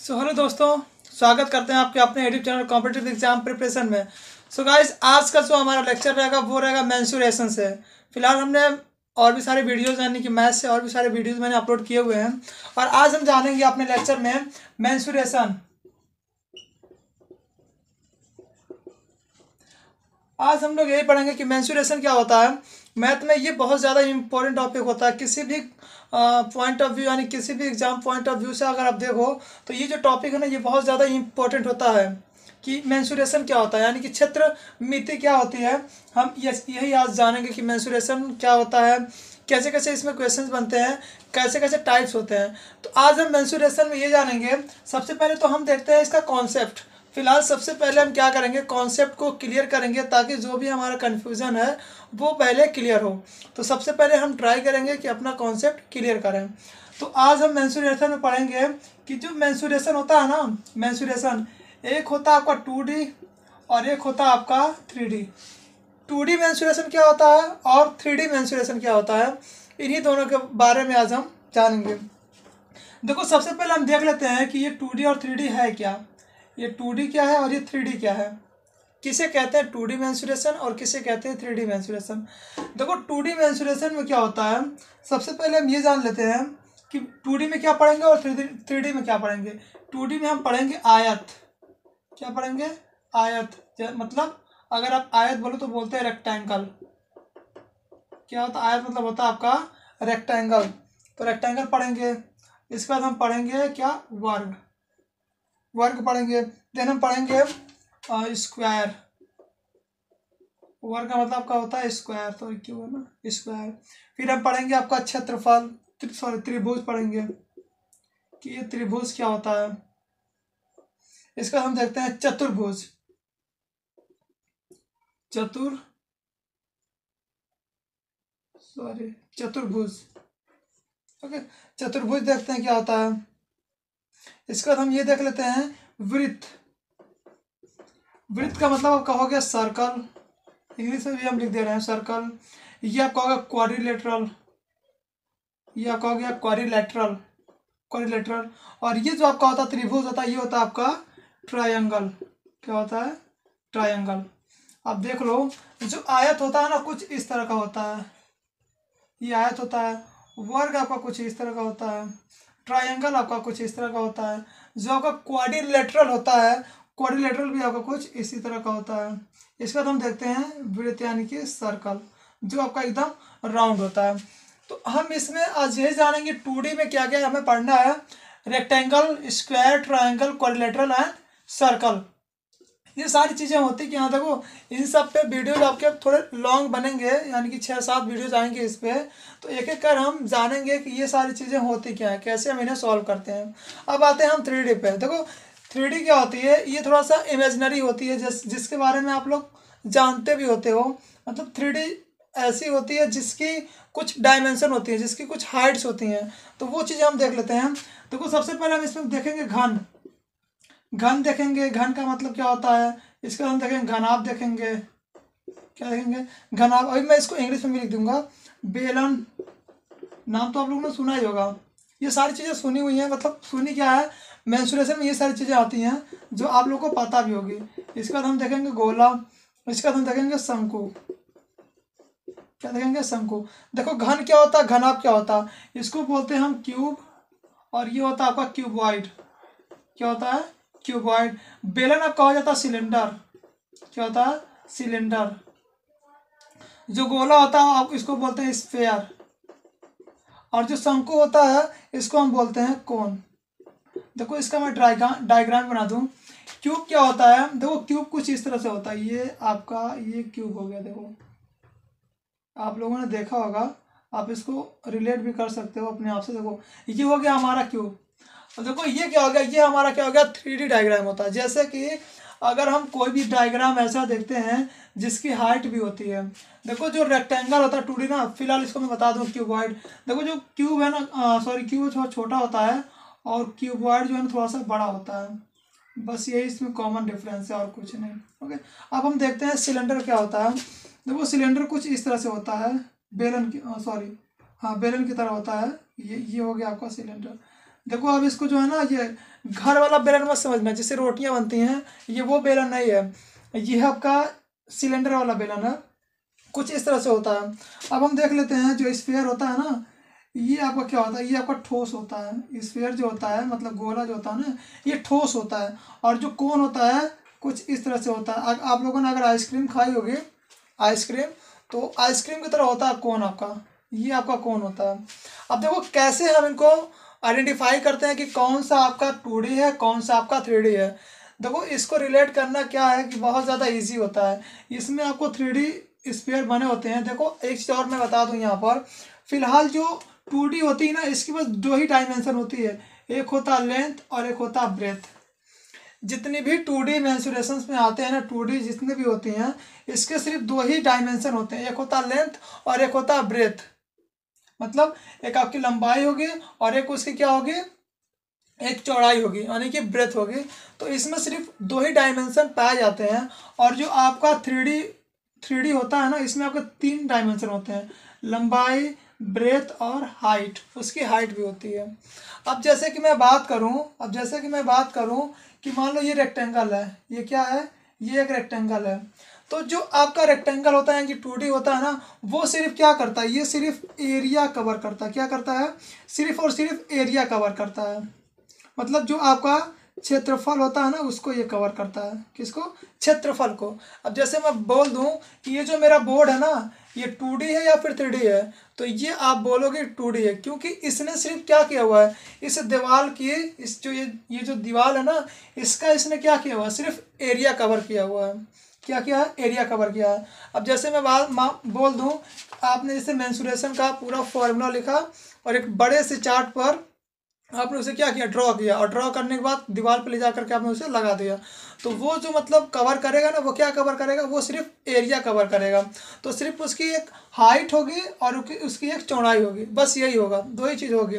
Hello दोस्तों, स्वागत करते हैं आपके अपने YouTube channel competitive exam preparation में। गाइस, आज का जो हमारा लेक्चर रहेगा वो रहेगा मेंसुरेशन से। फिलहाल हमने और भी सारे वीडियोस यानी कि मैथ से और भी सारे वीडियोस मैंने अपलोड किए हुए हैं और आज हम जानेंगे अपने लेक्चर में मेंसुरेशन। आज हम लोग यही पढ़ेंगे कि मेंसुरेशन क्या होता है। मैथ में ये बहुत ज़्यादा इंपॉर्टेंट टॉपिक होता है। किसी भी पॉइंट ऑफ व्यू यानी किसी भी एग्जाम पॉइंट ऑफ व्यू से अगर आप देखो तो ये जो टॉपिक है ना, ये बहुत ज़्यादा इंपॉर्टेंट होता है कि मेंसुरेशन क्या होता है, यानी कि क्षेत्र मिति क्या होती है। हम यही आज जानेंगे कि मेंसुरेशन क्या होता है, कैसे कैसे इसमें क्वेश्चंस बनते हैं, कैसे कैसे टाइप्स होते हैं। तो आज हम मेंसुरेशन में ये जानेंगे। सबसे पहले तो हम देखते हैं इसका कॉन्सेप्ट। फिलहाल सबसे पहले हम क्या करेंगे, कॉन्सेप्ट को क्लियर करेंगे ताकि जो भी हमारा कन्फ्यूज़न है वो पहले क्लियर हो। तो सबसे पहले हम ट्राई करेंगे कि अपना कॉन्सेप्ट क्लियर करें। तो आज हम मेंसुरेशन में पढ़ेंगे कि जो मेंसुरेशन होता है ना, मेंसुरेशन एक होता है आपका 2D और एक होता है आपका 3D। 2D मेंसुरेशन क्या होता है और 3D मेंसुरेशन क्या होता है, इन्हीं दोनों के बारे में आज हम जानेंगे। देखो, सबसे पहले हम देख लेते हैं कि ये 2D और 3D है क्या। ये 2D क्या है और ये 3D क्या है। किसे कहते हैं 2D मेंसुरेशन और किसे कहते हैं 3D मेंसुरेशन। देखो, 2D मेंसुरेशन में क्या होता है, सबसे पहले हम ये जान लेते हैं कि 2D में क्या पढ़ेंगे और 3D में क्या पढ़ेंगे। 2D में हम पढ़ेंगे आयत। क्या पढ़ेंगे? आयत। मतलब अगर आप आयत बोलो तो बोलते हैं रेक्टेंगल। क्या होता है आयत? मतलब होता है आपका रेक्टेंगल। तो रेक्टेंगल पढ़ेंगे। इसके बाद हम पढ़ेंगे क्या? वर्ग। वर्ग पढ़ेंगे। देन हम पढ़ेंगे स्क्वायर। वर्ग का मतलब आपका होता है स्क्वायर, तो क्यों है ना स्क्वायर। फिर हम पढ़ेंगे आपका क्षेत्रफल, त्रिभुज पढ़ेंगे कि ये त्रिभुज क्या होता है। इसका हम देखते हैं चतुर्भुज। चतुर्भुज। ओके, चतुर्भुज देखते हैं क्या होता है। इसके बाद हम ये देख लेते हैं वृत्त। वृत्त का मतलब आपका हो गया सर्कल। इंग्लिश में भी हम लिख दे रहे हैं सर्कल। ये आपका होगा क्वाड्रिलेटरल। ये आपका हो गया क्वाड्रिलेटरल। क्वाड्रिलेटरल। और ये जो आपका होता है त्रिभुज होता है, ये होता है आपका ट्रायंगल। क्या होता है? ट्रायंगल। अब देख लो, जो आयत होता है ना, कुछ इस तरह का होता है। ये आयत होता है। वर्ग आपका कुछ इस तरह का होता है। ट्रायंगल आपका कुछ इस तरह का होता है। जो आपका क्वाड्रिलेटरल होता है, क्वाड्रिलेटरल भी आपका कुछ इसी तरह का होता है। इसके बाद हम देखते हैं वृत्त यानी कि सर्कल, जो आपका एकदम राउंड होता है। तो हम इसमें आज यही जानेंगे 2D में क्या क्या हमें पढ़ना है। Rectangle, square, triangle, quadrilateral and circle, ये सारी चीज़ें होती कि यहाँ देखो, इन सब पे वीडियोज आपके थोड़े लॉन्ग बनेंगे, यानी कि 6-7 वीडियोज आएंगे इस पे। तो एक एक कर हम जानेंगे कि ये सारी चीज़ें होती क्या है, कैसे हम इन्हें सॉल्व करते हैं। अब आते हैं हम 3D पे। देखो, 3D क्या होती है, ये थोड़ा सा इमेजनरी होती है, जिसके बारे में आप लोग जानते भी होते हो। मतलब 3D ऐसी होती है जिसकी कुछ डायमेंशन होती है, जिसकी कुछ हाइट्स होती हैं। तो वो चीज़ें हम देख लेते हैं। देखो, सबसे पहले हम इसमें देखेंगे घन। घन देखेंगे, घन का मतलब क्या होता है। इसके बाद हम देखेंगे घनाभ देखेंगे। क्या देखेंगे? घनाभ। अभी मैं इसको इंग्लिश में भी लिख दूंगा, बेलन। नाम तो आप लोगों ने सुना ही होगा। ये सारी चीज़ें सुनी हुई हैं, मतलब सुनी क्या है, मेंसुरेशन में ये सारी चीज़ें आती हैं जो आप लोगों को पता भी होगी। इसके बाद हम देखेंगे गोला। इसके बाद हम देखेंगे शंकु। क्या देखेंगे? शंकु। देखो, घन क्या होता है, घनाभ क्या होता है, इसको बोलते हैं हम क्यूब, और ये होता है आपका क्यूबॉइड। क्या होता है? क्यूबॉइड। बेलन आपका हो जाता है सिलेंडर। क्या होता है? सिलेंडर। जो गोला होता है आप इसको बोलते हैं स्फेयर, और जो शंकु होता है इसको हम बोलते हैं कोन। देखो, इसका मैं डायग्राम बना दूं। क्यूब क्या होता है, देखो क्यूब कुछ इस तरह से होता है। ये आपका ये क्यूब हो गया। देखो, आप लोगों ने देखा होगा, आप इसको रिलेट भी कर सकते हो अपने आप से। देखो, ये हो गया हमारा क्यूब। तो देखो, ये क्या हो गया, ये हमारा क्या हो गया, 3D डायग्राम होता है। जैसे कि अगर हम कोई भी डायग्राम ऐसा देखते हैं जिसकी हाइट भी होती है। देखो, जो रेक्टेंगल होता है 2D ना, फिलहाल इसको मैं बता दूं क्यूबॉइड। देखो, जो क्यूब है ना, सॉरी, क्यूब थोड़ा छोटा होता है और क्यूबॉइड जो है ना थोड़ा सा बड़ा होता है। बस यही इसमें कॉमन डिफरेंस है और कुछ नहीं। ओके, अब हम देखते हैं सिलेंडर क्या होता है। देखो, सिलेंडर कुछ इस तरह से होता है, बेलन की, सॉरी, हाँ, बेलन की तरह होता है। ये हो गया आपका सिलेंडर। देखो अब इसको जो है ना, ये घर वाला बेलन मत समझना जिससे रोटियां बनती हैं, ये वो बेलन नहीं है, ये है आपका सिलेंडर वाला बेलन है, कुछ इस तरह से होता है। अब हम देख लेते हैं, जो स्फीयर होता है ना, ये आपका क्या होता है, ये आपका ठोस होता है। स्फीयर जो होता है मतलब गोला जो होता है ना, ये ठोस होता है। और जो कोन होता है कुछ इस तरह से होता है। आप लोगों ने अगर आइसक्रीम खाई होगी, आइसक्रीम, तो आइसक्रीम की तरह होता है कोन आपका, ये आपका कोन होता है। अब देखो कैसे हम इनको आइडेंटिफाई करते हैं कि कौन सा आपका 2D है, कौन सा आपका 3D है। देखो इसको रिलेट करना क्या है कि बहुत ज़्यादा इजी होता है। इसमें आपको 3D स्फीयर बने होते हैं। देखो एक चीज़ और मैं बता दूं यहाँ पर, फिलहाल जो 2D होती है ना, इसकी बस 2 ही डायमेंशन होती है, एक होता है लेंथ और एक होता है ब्रेथ। जितनी भी 2D मेंसुरेशंस में आते हैं ना, 2D जितने भी होती हैं, इसके सिर्फ 2 ही डायमेंशन होते हैं, एक होता है लेंथ और एक होता है ब्रेथ। मतलब एक आपकी लंबाई होगी और एक उसकी क्या होगी, एक चौड़ाई होगी, यानी कि ब्रेथ होगी। तो इसमें सिर्फ 2 ही डायमेंशन पाए जाते हैं। और जो आपका 3D होता है ना, इसमें आपके 3 डायमेंशन होते हैं, लंबाई, ब्रेथ और हाइट, उसकी हाइट भी होती है। अब जैसे कि मैं बात करूं कि मान लो ये रेक्टेंगल है, ये क्या है, ये एक रेक्टेंगल है। तो जो आपका रेक्टेंगल होता है कि 2D होता है ना, वो सिर्फ क्या करता है, ये सिर्फ एरिया कवर करता है। क्या करता है, सिर्फ और सिर्फ एरिया कवर करता है। मतलब जो आपका क्षेत्रफल होता है ना, उसको ये कवर करता है। किसको, क्षेत्रफल को। अब जैसे मैं बोल दूं कि ये जो मेरा बोर्ड है ना, ये 2D है या फिर 3D है, तो ये आप बोलोगे 2D है, क्योंकि इसने सिर्फ क्या किया हुआ है, इस दीवार की, इस जो ये जो दीवार है ना, इसका इसने क्या किया हुआ है, सिर्फ एरिया कवर किया हुआ है। क्या किया है, एरिया कवर किया है। अब जैसे मैं बोल दूं, आपने जैसे मेंसुरेशन का पूरा फॉर्मूला लिखा और एक बड़े से चार्ट पर आपने उसे क्या किया, ड्रॉ किया, और ड्रॉ करने के बाद दीवार पर ले जा करके आपने उसे लगा दिया। तो वो जो मतलब कवर करेगा ना, वो क्या कवर करेगा, वो सिर्फ एरिया कवर करेगा। तो सिर्फ उसकी एक हाइट होगी और उसकी एक चौड़ाई होगी, बस यही होगा, 2 ही चीज़ होगी।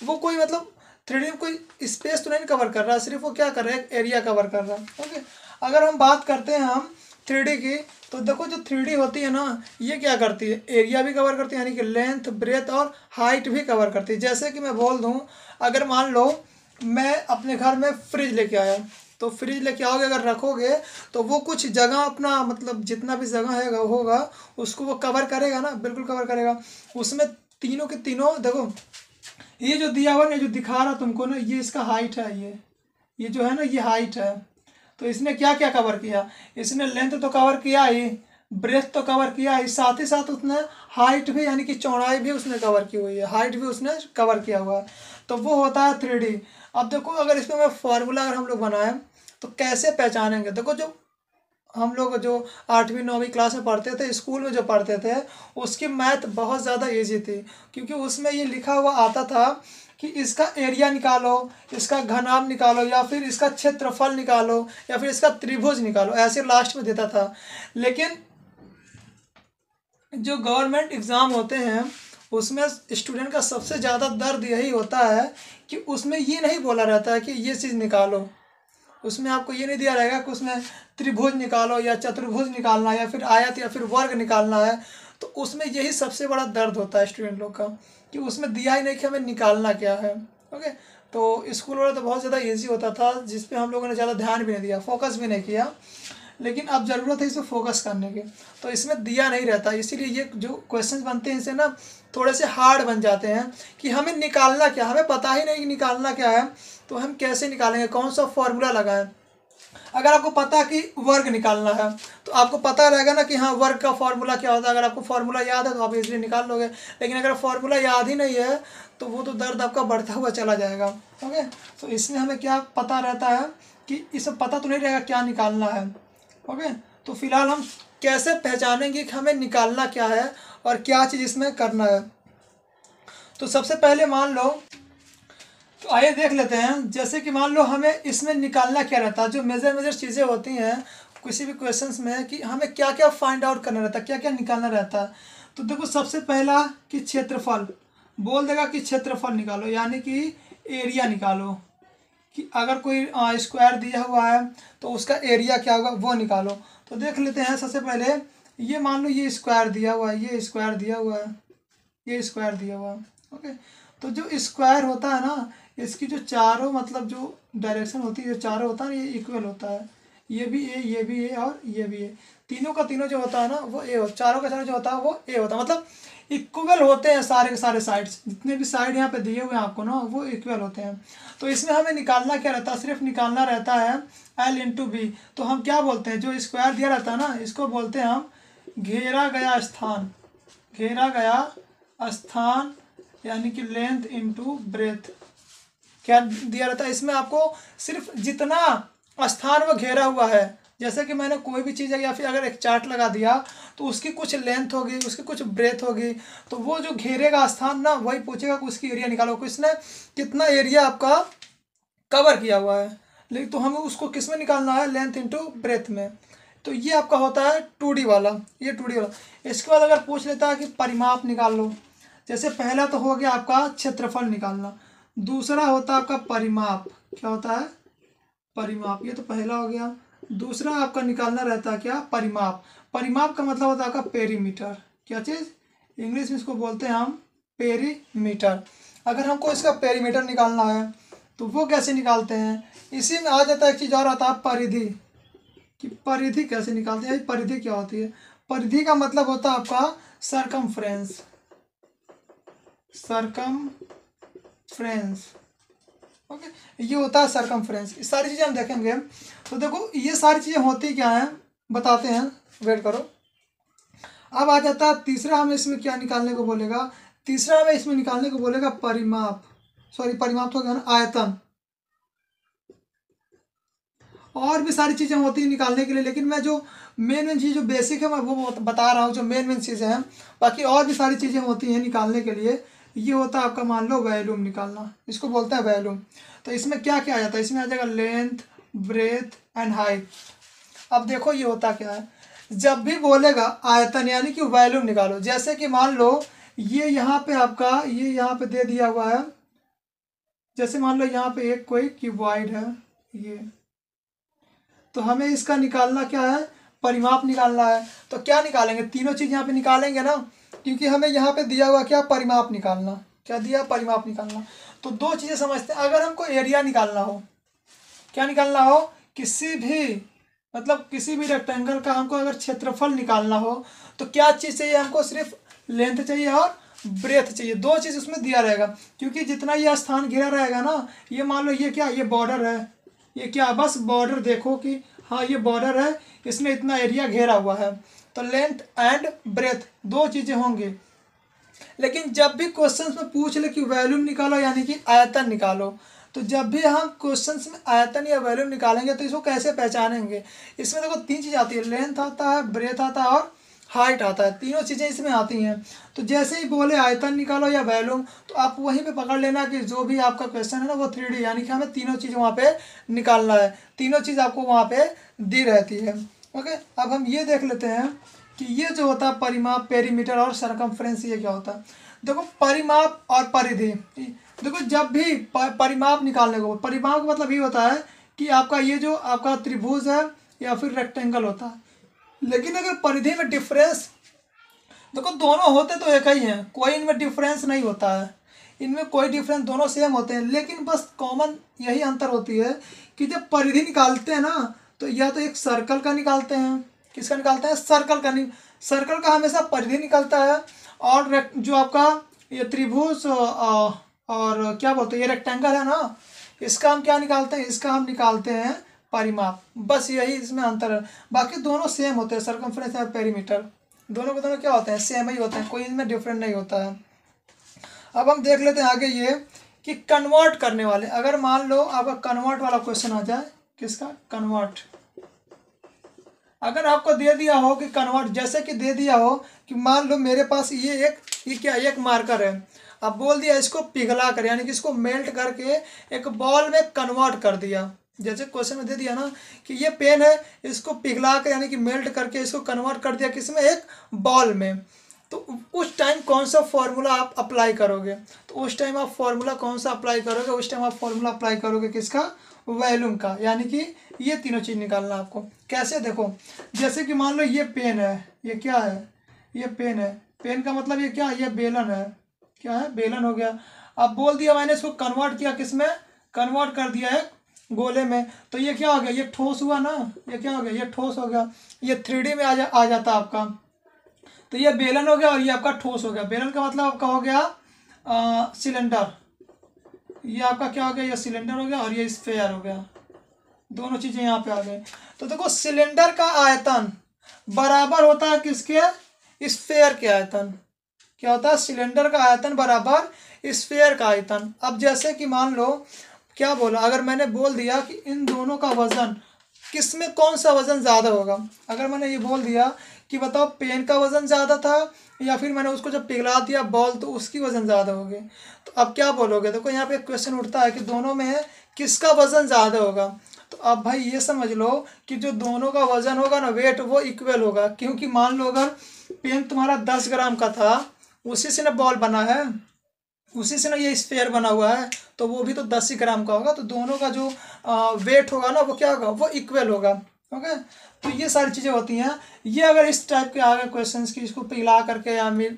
वो कोई मतलब 3D में कोई स्पेस तो नहीं कवर कर रहा, सिर्फ वो क्या कर रहा है, एक एरिया कवर कर रहा है। ओके, अगर हम बात करते हैं हम 3D की, तो देखो जो 3D होती है ना, ये क्या करती है, एरिया भी कवर करती है, यानी कि लेंथ, ब्रेथ और हाइट भी कवर करती है। जैसे कि मैं बोल दूं, अगर मान लो मैं अपने घर में फ्रिज लेके आया, तो फ्रिज लेके आओगे, अगर रखोगे तो वो कुछ जगह अपना मतलब जितना भी जगह है होगा, उसको वो कवर करेगा ना, बिल्कुल कवर करेगा। उसमें तीनों के तीनों देखो, ये जो दिया हुआ ना, जो दिखा रहा तुमको ना, ये इसका हाइट है, ये जो है ना, ये हाइट है। तो इसने क्या क्या कवर किया, इसने लेंथ तो कवर किया ही, ब्रेथ तो कवर किया ही, साथ ही साथ उसने हाइट भी, यानी कि चौड़ाई भी उसने कवर की हुई है, हाइट भी उसने कवर किया हुआ है। तो वो होता है 3D। अब देखो अगर इसमें मैं फार्मूला अगर हम लोग बनाएं तो कैसे पहचानेंगे। देखो जो हम लोग जो 8वीं 9वीं क्लास में पढ़ते थे, स्कूल में जो पढ़ते थे, उसकी मैथ बहुत ज़्यादा ईजी थी, क्योंकि उसमें ये लिखा हुआ आता था कि इसका एरिया निकालो, इसका घनाभ निकालो, या फिर इसका क्षेत्रफल निकालो, या फिर इसका त्रिभुज निकालो, ऐसे लास्ट में देता था। लेकिन जो गवर्नमेंट एग्ज़ाम होते हैं, उसमें स्टूडेंट का सबसे ज़्यादा दर्द यही होता है कि उसमें ये नहीं बोला रहता है कि ये चीज़ निकालो। उसमें आपको ये नहीं दिया रहेगा कि उसमें त्रिभुज निकालो या चतुर्भुज निकालना या फिर आयत या फिर वर्ग निकालना है। तो उसमें यही सबसे बड़ा दर्द होता है स्टूडेंट लोग का, कि उसमें दिया ही नहीं कि हमें निकालना क्या है। ओके, तो स्कूल वाला तो बहुत ज़्यादा ईजी होता था, जिस पे हम लोगों ने ज़्यादा ध्यान भी नहीं दिया, फोकस भी नहीं किया। लेकिन अब ज़रूरत है इसे फोकस करने की, तो इसमें दिया नहीं रहता, इसीलिए ये जो क्वेश्चंस बनते हैं इनसे ना थोड़े से हार्ड बन जाते हैं कि हमें निकालना क्या, हमें पता ही नहीं कि निकालना क्या है, तो हम कैसे निकालेंगे, कौन सा फॉर्मूला लगाएं। अगर आपको पता कि वर्ग निकालना है, तो आपको पता रहेगा ना कि हाँ वर्ग का फॉर्मूला क्या होता है, अगर आपको फॉर्मूला याद है तो आप इजीली निकाल लोगे। लेकिन अगर फॉर्मूला याद ही नहीं है, तो वो तो दर्द आपका बढ़ता हुआ चला जाएगा। ओके, तो इसमें हमें क्या पता रहता है कि इसे पता तो नहीं रहेगा क्या निकालना है। ओके, तो फिलहाल हम कैसे पहचानेंगे कि हमें निकालना क्या है और क्या चीज़ इसमें करना है। तो सबसे पहले मान लो, तो आइए देख लेते हैं, जैसे कि मान लो हमें इसमें निकालना क्या रहता है, जो मेजर चीज़ें होती हैं किसी भी क्वेश्चंस में, कि हमें क्या क्या फाइंड आउट करना रहता है, क्या क्या निकालना रहता है। तो देखो सबसे पहला कि क्षेत्रफल, बोल देगा कि क्षेत्रफल निकालो, यानी कि एरिया निकालो, कि अगर कोई स्क्वायर दिया हुआ है तो उसका एरिया क्या होगा वो निकालो। तो देख लेते हैं, सबसे पहले ये मान लो ये स्क्वायर दिया हुआ है, ये स्क्वायर दिया हुआ है, ये स्क्वायर दिया हुआ है। ओके, तो जो स्क्वायर होता है ना, इसकी जो चारों मतलब जो डायरेक्शन होती है, जो चारों होता है ना, ये इक्वल होता है। ये भी ए, ये भी ए और ये भी ए, तीनों का तीनों जो होता है ना वो ए होता, चारों का चारों जो होता है वो ए होता है। मतलब इक्वल होते हैं सारे के सारे साइड्स, जितने भी साइड यहाँ पे दिए हुए हैं आपको ना वो इक्वल होते हैं। तो इसमें हमें निकालना क्या रहता है, सिर्फ निकालना रहता है एल इंटू बी। तो हम क्या बोलते हैं, जो स्क्वायर दिया रहता है ना इसको बोलते हैं हम घेरा गया स्थान, घेरा गया स्थान यानी कि लेंथ इंटू ब्रेथ। क्या दिया रहता है इसमें आपको, सिर्फ जितना स्थान वो घेरा हुआ है, जैसे कि मैंने कोई भी चीज़ है या फिर अगर एक चार्ट लगा दिया तो उसकी कुछ लेंथ होगी, उसकी कुछ ब्रेथ होगी, तो वो जो घेरेगा स्थान ना वही पूछेगा कि उसकी एरिया निकालो, किसने कितना एरिया आपका कवर किया हुआ है। लेकिन तो हमें उसको किस में निकालना है, लेंथ इंटू ब्रेथ में। तो ये आपका होता है 2D वाला, ये 2D वाला। इसके बाद अगर पूछ लेता है कि परिमाप निकाल लो, जैसे पहला तो हो गया आपका क्षेत्रफल निकालना, दूसरा होता है आपका परिमाप। क्या होता है, परिमाप, ये तो पहला हो गया। दूसरा आपका निकालना रहता है क्या, परिमाप। परिमाप का मतलब होता है आपका पेरीमीटर। क्या चीज़, इंग्लिश में इसको बोलते हैं हम पेरीमीटर। अगर हमको इसका पेरीमीटर निकालना है तो वो कैसे निकालते हैं, इसी में आ जाता है एक चीज़ और आता है परिधि, कि परिधि कैसे निकालते हैं। परिधि क्या होती है, परिधि का मतलब होता है आपका सरकमफ्रेंस, सरकमफ्रेंस। ओके, ये होता है सरकमफ्रेंस। ये सारी चीज़ें हम देखेंगे। तो देखो ये सारी चीज़ें होती क्या हैं बताते हैं, वेट करो। अब आ जाता है तीसरा, हमें इसमें क्या निकालने को बोलेगा, तीसरा हमें इसमें निकालने को बोलेगा परिमाप, सॉरी परिमाप तो क्या ना, आयतन। और भी सारी चीज़ें होती हैं निकालने के लिए, लेकिन मैं जो मेन चीज़ जो बेसिक है मैं वो बता रहा हूँ, जो मेन चीज़ें हैं। बाकी और भी सारी चीज़ें होती हैं निकालने के लिए। ये होता है आपका मान लो वॉल्यूम निकालना, इसको बोलते हैं वॉल्यूम। तो इसमें क्या क्या आ जाता है, इसमें आ जाएगा लेंथ, ब्रेथ एंड हाइट। अब देखो ये होता क्या है, जब भी बोलेगा आयतन यानी कि वॉल्यूम निकालो, जैसे कि मान लो ये यहाँ पे आपका, ये यहाँ पे दे दिया हुआ है, जैसे मान लो यहाँ पे एक कोई क्यूबॉइड है ये, तो हमें इसका निकालना क्या है, परिमाप निकालना है। तो क्या निकालेंगे, तीनों चीज़ यहाँ पे निकालेंगे ना, क्योंकि हमें यहाँ पे दिया हुआ क्या, परिमाप निकालना। क्या दिया, परिमाप निकालना। तो दो चीज़ें समझते हैं, अगर हमको एरिया निकालना हो, क्या निकालना हो, किसी भी मतलब किसी भी रेक्टेंगल का हमको अगर क्षेत्रफल निकालना हो तो क्या चीज़ चाहिए हमको, सिर्फ लेंथ चाहिए और ब्रेथ चाहिए। दो चीज़ उसमें दिया रहेगा, क्योंकि जितना ये स्थान घिरा रहेगा ना, ये मान लो ये क्या, ये बॉर्डर है, ये क्या, बस बॉर्डर देखो कि हाँ ये बॉर्डर है, इसमें इतना एरिया घेरा हुआ है। तो लेंथ एंड ब्रेथ दो चीज़ें होंगी। लेकिन जब भी क्वेश्चंस में पूछ ले कि वॉल्यूम निकालो यानी कि आयतन निकालो, तो जब भी हम क्वेश्चंस में आयतन या वॉल्यूम निकालेंगे तो इसको कैसे पहचानेंगे, इसमें देखो तीन चीज़ आती है, लेंथ आता है, ब्रेथ आता है और हाइट आता है, तीनों चीज़ें इसमें आती हैं। तो जैसे ही बोले आयतन निकालो या वॉल्यूम, तो आप वहीं पे पकड़ लेना कि जो भी आपका क्वेश्चन है ना वो 3D, यानी कि हमें तीनों चीज़ वहाँ पे निकालना है, तीनों चीज़ आपको वहाँ पे दी रहती है। ओके, अब हम ये देख लेते हैं कि ये जो होता है परिमाप, पेरीमीटर और सरकमफ्रेंस, ये क्या होता है। देखो परिमाप और परिधि, देखो जब भी परिमाप निकालने को, परिमाप का मतलब ये होता है कि आपका ये जो आपका त्रिभुज है या फिर रेक्टेंगल होता है। लेकिन अगर परिधि में डिफरेंस, देखो दोनों होते तो एक ही हैं, कोई इनमें डिफरेंस नहीं होता है, इनमें कोई डिफरेंस, दोनों सेम होते हैं। लेकिन बस कॉमन यही अंतर होती है कि जब परिधि निकालते हैं ना, तो या तो एक सर्कल का निकालते हैं, किसका निकालते हैं, सर्कल का। सर्कल का हमेशा परिधि निकलता है, और जो आपका ये त्रिभुज और क्या बोलते हैं ये रेक्टेंगल है ना, इसका हम क्या निकालते हैं, इसका हम निकालते हैं परिमाप। बस यही इसमें अंतर है, बाकी दोनों सेम होते हैं, सरकमफ्रेंस और पेरीमीटर दोनों के दोनों क्या होते हैं, सेम ही होते हैं, कोई इनमें डिफरेंट नहीं होता है। अब हम देख लेते हैं आगे ये कि कन्वर्ट करने वाले, अगर मान लो आपका कन्वर्ट वाला क्वेश्चन आ जाए, किसका, कन्वर्ट। अगर आपको दे दिया हो कि कन्वर्ट, जैसे कि दे दिया हो कि मान लो मेरे पास ये क्या, एक मार्कर है, अब बोल दिया इसको पिघला कर, यानी कि इसको मेल्ट करके एक बॉल में कन्वर्ट कर दिया। जैसे क्वेश्चन में दे दिया ना कि ये पेन है, इसको पिघला कर यानी कि मेल्ट करके इसको कन्वर्ट कर दिया किसमें, एक बॉल में। तो उस टाइम कौन सा फॉर्मूला आप अप्लाई करोगे, तो उस टाइम आप फॉर्मूला कौन सा अप्लाई करोगे, उस टाइम आप फॉर्मूला अप्लाई करोगे किसका, वॉल्यूम का। यानी कि ये तीनों चीज़ निकालना आपको। कैसे, देखो जैसे कि मान लो ये पेन है, ये क्या है, ये पेन है, पेन का मतलब ये क्या है, ये बेलन है, क्या है, बेलन हो गया। अब बोल दिया मैंने इसको कन्वर्ट किया किसमें, कन्वर्ट कर दिया है गोले में, तो ये क्या हो गया, ये ठोस हुआ ना, ये क्या हो गया, ये ठोस हो गया, ये 3D में आ जाता आपका। तो ये बेलन हो गया और ये आपका ठोस हो गया। बेलन का मतलब आपका हो गया सिलेंडर, ये आपका क्या हो गया, ये सिलेंडर हो गया और ये स्फेयर हो गया, दोनों चीजें यहाँ पे आ गई। तो देखो सिलेंडर का आयतन बराबर होता है किसके, स्फेयर के आयतन। क्या होता है, सिलेंडर का आयतन बराबर स्फेयर का आयतन। अब जैसे कि मान लो क्या बोला, अगर मैंने बोल दिया कि इन दोनों का वजन किसमें कौन सा वजन ज़्यादा होगा, अगर मैंने ये बोल दिया कि बताओ पेन का वजन ज़्यादा था या फिर मैंने उसको जब पिघला दिया बॉल तो उसकी वजन ज़्यादा होगी, तो अब क्या बोलोगे। देखो यहाँ पे एक क्वेश्चन उठता है कि दोनों में किसका वजन ज़्यादा होगा। तो अब भाई ये समझ लो कि जो दोनों का वजन होगा ना, वेट, वो इक्वल होगा, क्योंकि मान लो अगर पेन तुम्हारा 10 ग्राम का था, उसी से ना बॉल बना है, उसी से ना ये स्फेयर बना हुआ है, तो वो भी तो 10 ही ग्राम का होगा, तो दोनों का जो वेट होगा ना वो क्या होगा, वो इक्वल होगा। ओके, तो ये सारी चीज़ें होती हैं। ये अगर इस टाइप के आ गए क्वेश्चन की इसको पिघला करके या फिर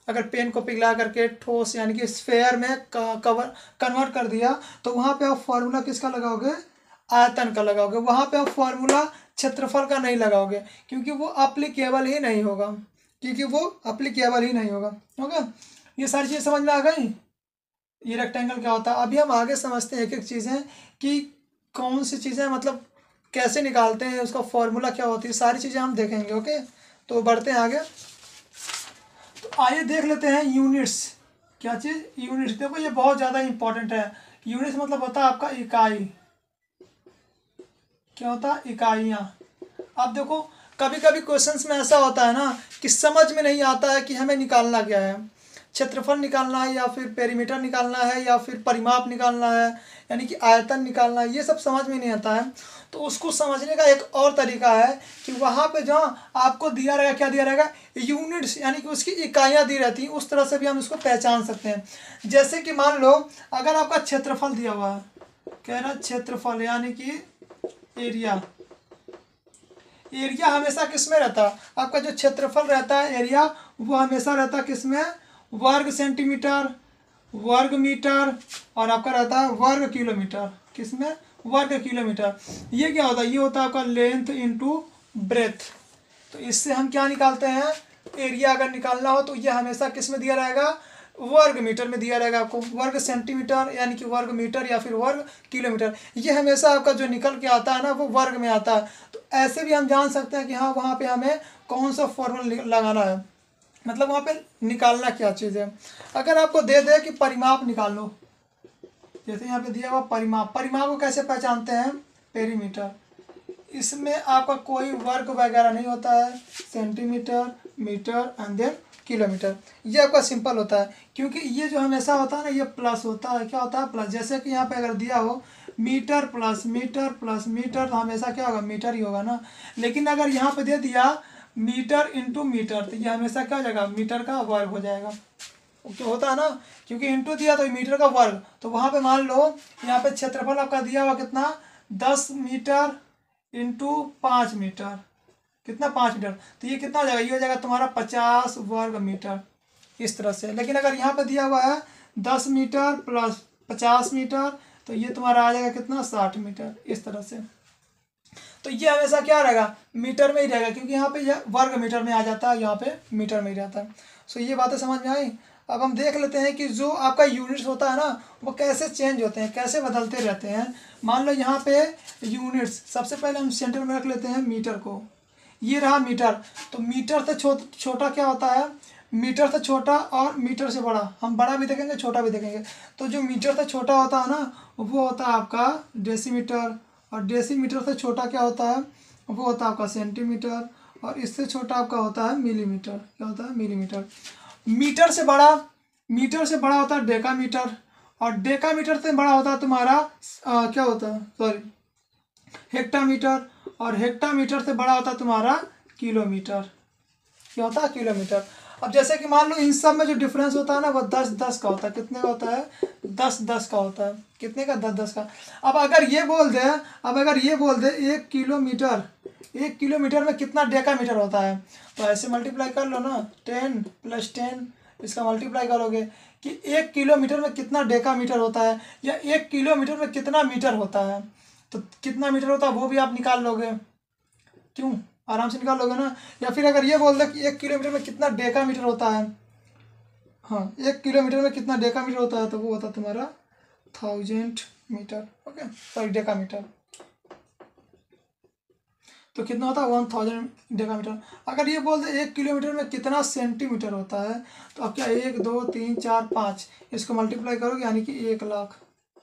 अगर पेन को पिघला करके ठोस यानी कि स्फेयर में कन्वर्ट कर दिया, तो वहाँ पे आप फॉर्मूला किसका लगाओगे, आयतन का लगाओगे। वहाँ पे आप फॉर्मूला क्षेत्रफल का नहीं लगाओगे, क्योंकि वो अप्लीकेबल ही नहीं होगा, ओके। ये सारी चीज़ें समझ में आ गई। ये रेक्टेंगल क्या होता है। अभी हम आगे समझते हैं एक एक चीज़ें कि कौन सी चीज़ें मतलब कैसे निकालते हैं, उसका फॉर्मूला क्या होती है, सारी चीज़ें हम देखेंगे। ओके, तो बढ़ते हैं आगे। तो आइए देख लेते हैं यूनिट्स। क्या चीज़, यूनिट्स। देखो ये बहुत ज़्यादा इंपॉर्टेंट है। यूनिट्स मतलब होता है आपका इकाई। क्या होता है, इकाइयाँ। अब देखो कभी कभी क्वेश्चंस में ऐसा होता है ना कि समझ में नहीं आता है कि हमें निकालना क्या है, क्षेत्रफल निकालना है या फिर पेरीमीटर निकालना है या फिर परिमाप निकालना है, यानी कि आयतन निकालना है, ये सब समझ में नहीं आता है। तो उसको समझने का एक और तरीका है कि वहाँ पे जहाँ आपको दिया रहेगा, क्या दिया रहेगा, यूनिट्स, यानी कि उसकी इकाइयाँ दी रहती हैं, उस तरह से भी हम इसको पहचान सकते हैं। जैसे कि मान लो अगर आपका क्षेत्रफल दिया हुआ है, कह रहा क्षेत्रफल यानी कि एरिया। एरिया हमेशा किस में रहता है, आपका जो क्षेत्रफल रहता है एरिया, वो हमेशा रहता है किस में, वर्ग सेंटीमीटर, वर्ग मीटर, और आपका रहता है वर्ग किलोमीटर। किस में, वर्ग किलोमीटर। ये क्या होता है, ये होता है आपका लेंथ इनटू ब्रेथ। तो इससे हम क्या निकालते हैं, एरिया अगर निकालना हो तो ये हमेशा किस में दिया रहेगा, वर्ग मीटर में दिया रहेगा आपको। वर्ग सेंटीमीटर यानी कि वर्ग मीटर या फिर वर्ग किलोमीटर, ये हमेशा आपका जो निकल के आता है ना वो वर्ग में आता है। तो ऐसे भी हम जान सकते हैं कि हाँ वहाँ पे हमें कौन सा फॉर्मूला लगाना है, मतलब वहाँ पे निकालना क्या चीज़ है। अगर आपको दे दे कि परिमाप निकाल लो, जैसे यहाँ पे दिया हुआ परिमाप, परिमाप को कैसे पहचानते हैं, पेरीमीटर। इसमें आपका कोई वर्ग वगैरह नहीं होता है, centimetre, metre and then kilometre. ये आपका सिंपल होता है, क्योंकि ये जो हमेशा होता है ना ये प्लस होता है। क्या होता है, प्लस। जैसे कि यहाँ पे अगर दिया हो metre plus metre plus metre, तो हमेशा क्या होगा, मीटर ही होगा ना। लेकिन अगर यहाँ पे दे दिया मीटर इंटू मीटर, तो ये हमेशा क्या हो जाएगा, मीटर का वर्ग हो जाएगा। क्या होता है ना, क्योंकि इंटू दिया तो मीटर का वर्ग। तो वहाँ पे मान लो यहाँ पे क्षेत्रफल आपका दिया हुआ कितना, 10 मीटर इंटू 5 मीटर, कितना, 5 मीटर। तो ये कितना हो जाएगा, ये हो जाएगा तुम्हारा 50 वर्ग मीटर, इस तरह से। लेकिन अगर यहाँ पे दिया हुआ है 10 मीटर प्लस 50 मीटर, तो ये तुम्हारा आ जाएगा कितना, 60 मीटर, इस तरह से। तो ये हमेशा क्या रहेगा, मीटर में ही रहेगा, क्योंकि यहाँ पे यह वर्ग मीटर में आ जाता है, यहाँ पे मीटर में ही रहता है। सो ये बातें समझ में आई। अब हम देख लेते हैं कि जो आपका यूनिट्स होता है ना वो कैसे चेंज होते हैं, कैसे बदलते रहते हैं। मान लो यहाँ पे यूनिट्स, सबसे पहले हम सेंटर में रख लेते हैं मीटर को। ये रहा मीटर। तो मीटर से छोटा क्या होता है, मीटर से छोटा और मीटर से बड़ा। हम बड़ा भी देखेंगे छोटा भी देखेंगे। तो जो मीटर से छोटा होता है ना वो होता है आपका डेसीमीटर, और डेसीमीटर से छोटा क्या होता है, वो होता है आपका सेंटीमीटर, और इससे छोटा आपका होता है मिलीमीटर। क्या होता है, मिलीमीटर। मीटर से बड़ा होता है डेकामीटर, और डेकामीटर से बड़ा होता है तुम्हारा क्या होता है, सॉरी, हेक्टामीटर, और हेक्टामीटर से बड़ा होता है तुम्हारा किलोमीटर। क्या होता है, किलोमीटर। अब जैसे कि मान लो इन सब में जो डिफरेंस होता है ना वो 10-10 का होता है। कितने का होता है, 10-10 का होता है। कितने का, 10-10 का। अब अगर ये बोल दे 1 किलोमीटर में कितना डेकामीटर होता है, तो ऐसे मल्टीप्लाई कर लो ना, 10 + 10 इसका मल्टीप्लाई करोगे कि 1 किलोमीटर में कितना डेकामीटर होता है या 1 किलोमीटर में कितना मीटर होता है, तो कितना मीटर होता है वो भी आप निकाल लोगे, क्यों, आराम से निकाल लोगे ना। या फिर अगर ये बोल दे कि 1 किलोमीटर में कितना डेकामीटर होता है, हाँ 1 किलोमीटर में कितना डेकामीटर होता है, तो वो होता है तुम्हारा 1000 मीटर, ओके सॉरी डेकामीटर, तो कितना होता है 1000 डेकामीटर। अगर ये बोल दे 1 किलोमीटर में कितना सेंटीमीटर होता है, तो अब क्या 1 2 3 4 5 इसको मल्टीप्लाई करोगे यानी कि 1 लाख,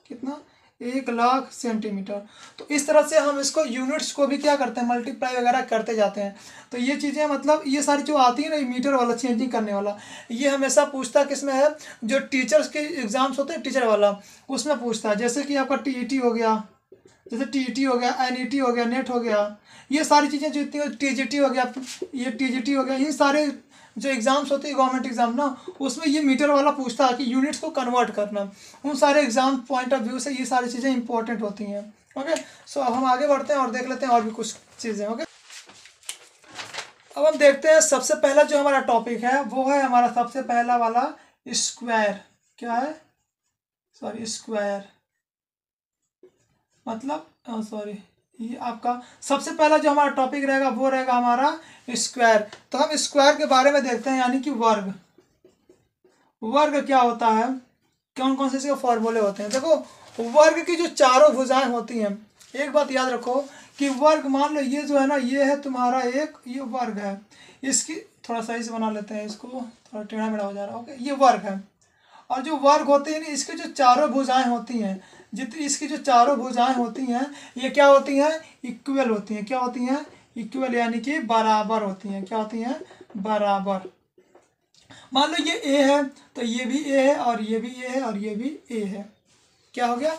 कितना 1 लाख सेंटीमीटर। तो इस तरह से हम इसको यूनिट्स को भी क्या करते हैं मल्टीप्लाई वगैरह करते जाते हैं। तो ये चीज़ें मतलब ये सारी जो आती है ना मीटर वाला चेंजिंग करने वाला, ये हमेशा पूछता किस में है, जो टीचर्स के एग्जाम्स होते हैं टीचर वाला उसमें पूछता है। जैसे कि आपका टीईटी हो गया, जैसे टीईटी हो गया, एनईटी हो गया, नेट हो गया, ये सारी चीज़ें जो इतनी, टीजीटी हो गया, ये टीजीटी हो गया, ये सारे जो एग्ज़ाम्स होते हैं गवर्नमेंट एग्ज़ाम ना, उसमें ये मीटर वाला पूछता है कि यूनिट्स को कन्वर्ट करना। उन सारे एग्ज़ाम पॉइंट ऑफ व्यू से ये सारी चीज़ें इंपॉर्टेंट होती हैं। ओके सो अब हम आगे बढ़ते हैं और देख लेते हैं और भी कुछ चीज़ें। ओके अब हम देखते हैं सबसे पहला जो हमारा टॉपिक है वो है हमारा सबसे पहला वाला स्क्वायर। क्या है, सॉरी स्क्वायर मतलब सॉरी ये आपका सबसे पहला जो हमारा टॉपिक रहेगा वो रहेगा हमारा स्क्वायर। तो हम स्क्वायर के बारे में देखते हैं, यानी कि वर्ग। वर्ग क्या होता है, कौन कौन से इसके फॉर्मूले होते हैं। देखो वर्ग की जो चारों भुजाएं होती हैं, एक बात याद रखो कि वर्ग, मान लो ये जो है ना ये है तुम्हारा एक, ये वर्ग है, इसकी थोड़ा सही से बना लेते हैं, इसको थोड़ा टेढ़ा मेढ़ा हो जा रहा है। ओके ये वर्ग है, और जो वर्ग होते हैं ना इसके जो चारों भुजाएं होती हैं, जितनी इसकी जो चारों भुजाएं होती हैं ये क्या होती हैं, इक्वल होती हैं। क्या होती हैं, इक्वल यानी कि बराबर होती हैं। क्या होती हैं, बराबर। मान लो ये ए है तो ये भी ए है, और ये भी ए है, और ये भी ए है। क्या हो गया,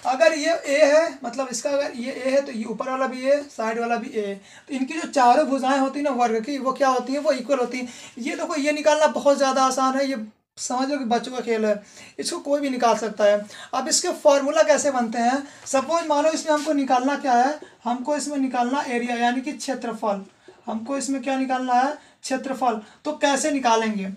अगर ये ए है मतलब इसका अगर ये ए है तो ये ऊपर वाला भी ए, साइड वाला भी ए, तो इनकी जो चारों भुजाएं होती हैं ना वर्ग की, वो क्या होती हैं, वो इक्वल होती हैं। ये देखो ये निकालना बहुत ज़्यादा आसान है, ये समझ लो कि बच्चों का खेल है, इसको कोई भी निकाल सकता है। अब इसके फॉर्मूला कैसे बनते हैं, सपोज मानो इसमें हमको निकालना क्या है, हमको इसमें निकालना एरिया यानी कि क्षेत्रफल। हमको इसमें क्या निकालना है, क्षेत्रफल। तो कैसे निकालेंगे,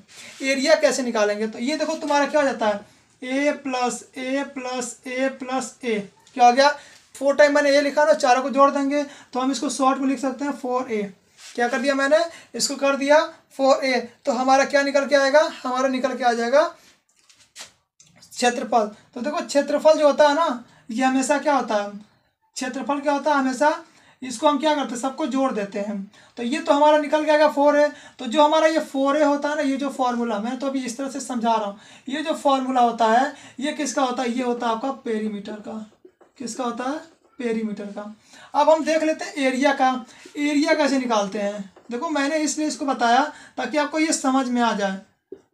एरिया कैसे निकालेंगे, तो ये देखो तुम्हारा क्या हो जाता है ए प्लस ए प्लस ए प्लस ए। क्या हो गया, 4 टाइम मैंने ए लिखा ना, चारों को जोड़ देंगे तो हम इसको शॉर्ट में लिख सकते हैं 4a। क्या कर दिया मैंने, इसको कर दिया 4a, तो हमारा क्या निकल के आएगा, हमारा निकल के आ जाएगा क्षेत्रफल। तो देखो क्षेत्रफल जो होता है ना ये हमेशा क्या होता है, क्षेत्रफल क्या होता है हमेशा, इसको हम क्या करते हैं सबको जोड़ देते हैं। तो ये तो हमारा निकल के आएगा 4a। तो जो हमारा ये 4a होता है ना, ये जो फॉर्मूला, मैं तो अभी इस तरह से समझा रहा हूँ, ये जो फॉर्मूला होता है ये किसका होता है, ये होता है आपका पेरीमीटर का। किसका होता है, पेरीमीटर का। अब हम देख लेते हैं एरिया का। एरिया कैसे निकालते हैं, देखो मैंने इसलिए इसको बताया ताकि आपको ये समझ में आ जाए।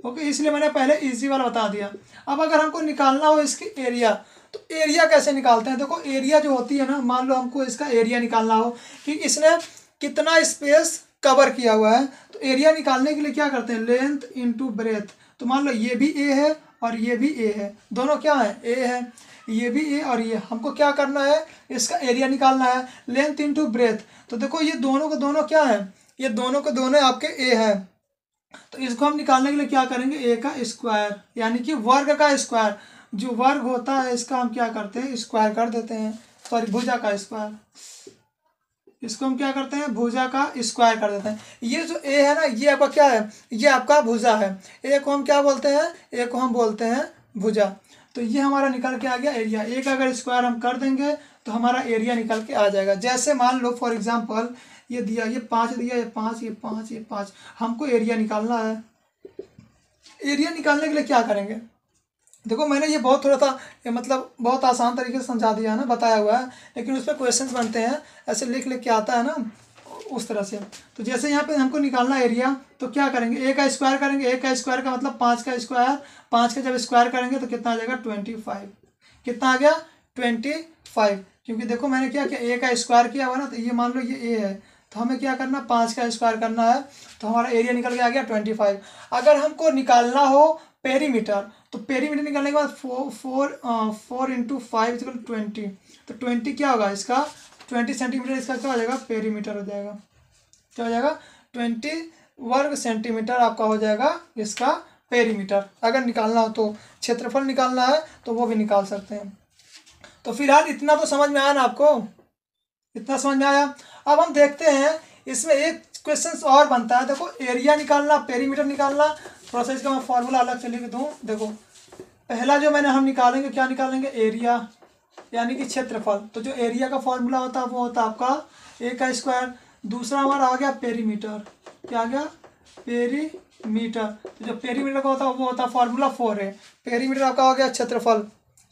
ओके इसलिए मैंने पहले इजी वाला बता दिया। अब अगर हमको निकालना हो इसकी एरिया, तो एरिया कैसे निकालते हैं। देखो एरिया जो होती है ना, मान लो हमको इसका एरिया निकालना हो कि इसने कितना स्पेस कवर किया हुआ है, तो एरिया निकालने के लिए क्या करते हैं, लेंथ इंटू ब्रेथ। तो मान लो ये भी ए है और ये भी ए है, दोनों क्या है, ए है, ये भी ए और ये, हमको क्या करना है, इसका एरिया निकालना है, लेंथ इंटू ब्रेथ। तो देखो ये दोनों को दोनों क्या है, ये दोनों को दोनों आपके ए है, तो इसको हम निकालने के लिए क्या करेंगे, ए का स्क्वायर यानी कि वर्ग का स्क्वायर। जो वर्ग होता है इसका हम क्या करते हैं, स्क्वायर कर देते हैं, सॉरी भुजा का स्क्वायर, इसको हम क्या करते हैं, भुजा का स्क्वायर कर देते हैं। ये जो ए है ना ये आपका क्या है, ये आपका भुजा है। ए को हम क्या बोलते हैं, ए को हम बोलते हैं भुजा। तो ये हमारा निकल के आ गया एरिया। ए का अगर स्क्वायर हम कर देंगे तो हमारा एरिया निकल के आ जाएगा। जैसे मान लो फॉर एग्जांपल ये दिया, ये 5 दिया, ये 5, ये 5, ये 5, हमको एरिया निकालना है। एरिया निकालने के लिए क्या करेंगे, देखो मैंने ये बहुत थोड़ा सा मतलब बहुत आसान तरीके से समझा दिया है ना, बताया हुआ है, लेकिन उस पर क्वेश्चंस बनते हैं ऐसे लिख के आता है ना उस तरह से। तो जैसे यहाँ पे हमको निकालना एरिया, तो क्या करेंगे, ए का स्क्वायर करेंगे। ए का स्क्वायर का मतलब 5 का स्क्वायर, 5 का जब स्क्वायर करेंगे तो कितना आ जाएगा 25। कितना आ गया 25, क्योंकि देखो मैंने क्या किया, ए का स्क्वायर किया हुआ ना, तो ये मान लो ये ए है, तो हमें क्या करना 5 का स्क्वायर करना है, तो हमारा एरिया निकल के आ गया 25। अगर हमको निकालना हो पेरीमीटर, तो पेरीमीटर निकालने के बाद 4 इंटू 5 20, तो 20 क्या होगा इसका 20 सेंटीमीटर, इसका क्या हो जाएगा पेरीमीटर हो जाएगा। क्या हो जाएगा 20 वर्ग सेंटीमीटर आपका हो जाएगा इसका पेरीमीटर। अगर निकालना हो तो क्षेत्रफल निकालना है तो वो भी निकाल सकते हैं। तो फिलहाल इतना तो समझ में आया ना आपको, इतना समझ में आया। अब हम देखते हैं इसमें एक क्वेश्चन और बनता है। देखो एरिया निकालना, पेरीमीटर निकालना, थोड़ा सा इसका मैं फॉर्मूला अलग से लिख दूँ। देखो पहला जो हम निकालेंगे, क्या निकालेंगे, एरिया यानी कि क्षेत्रफल। तो जो एरिया का फॉर्मूला होता है वो होता है आपका ए का स्क्वायर। दूसरा हमारा आ गया पेरीमीटर, क्या आ गया, पेरीमीटर। तो जो पेरीमीटर का होता है वो होता है फॉर्मूला 4 है। पेरीमीटर आपका हो गया क्षेत्रफल,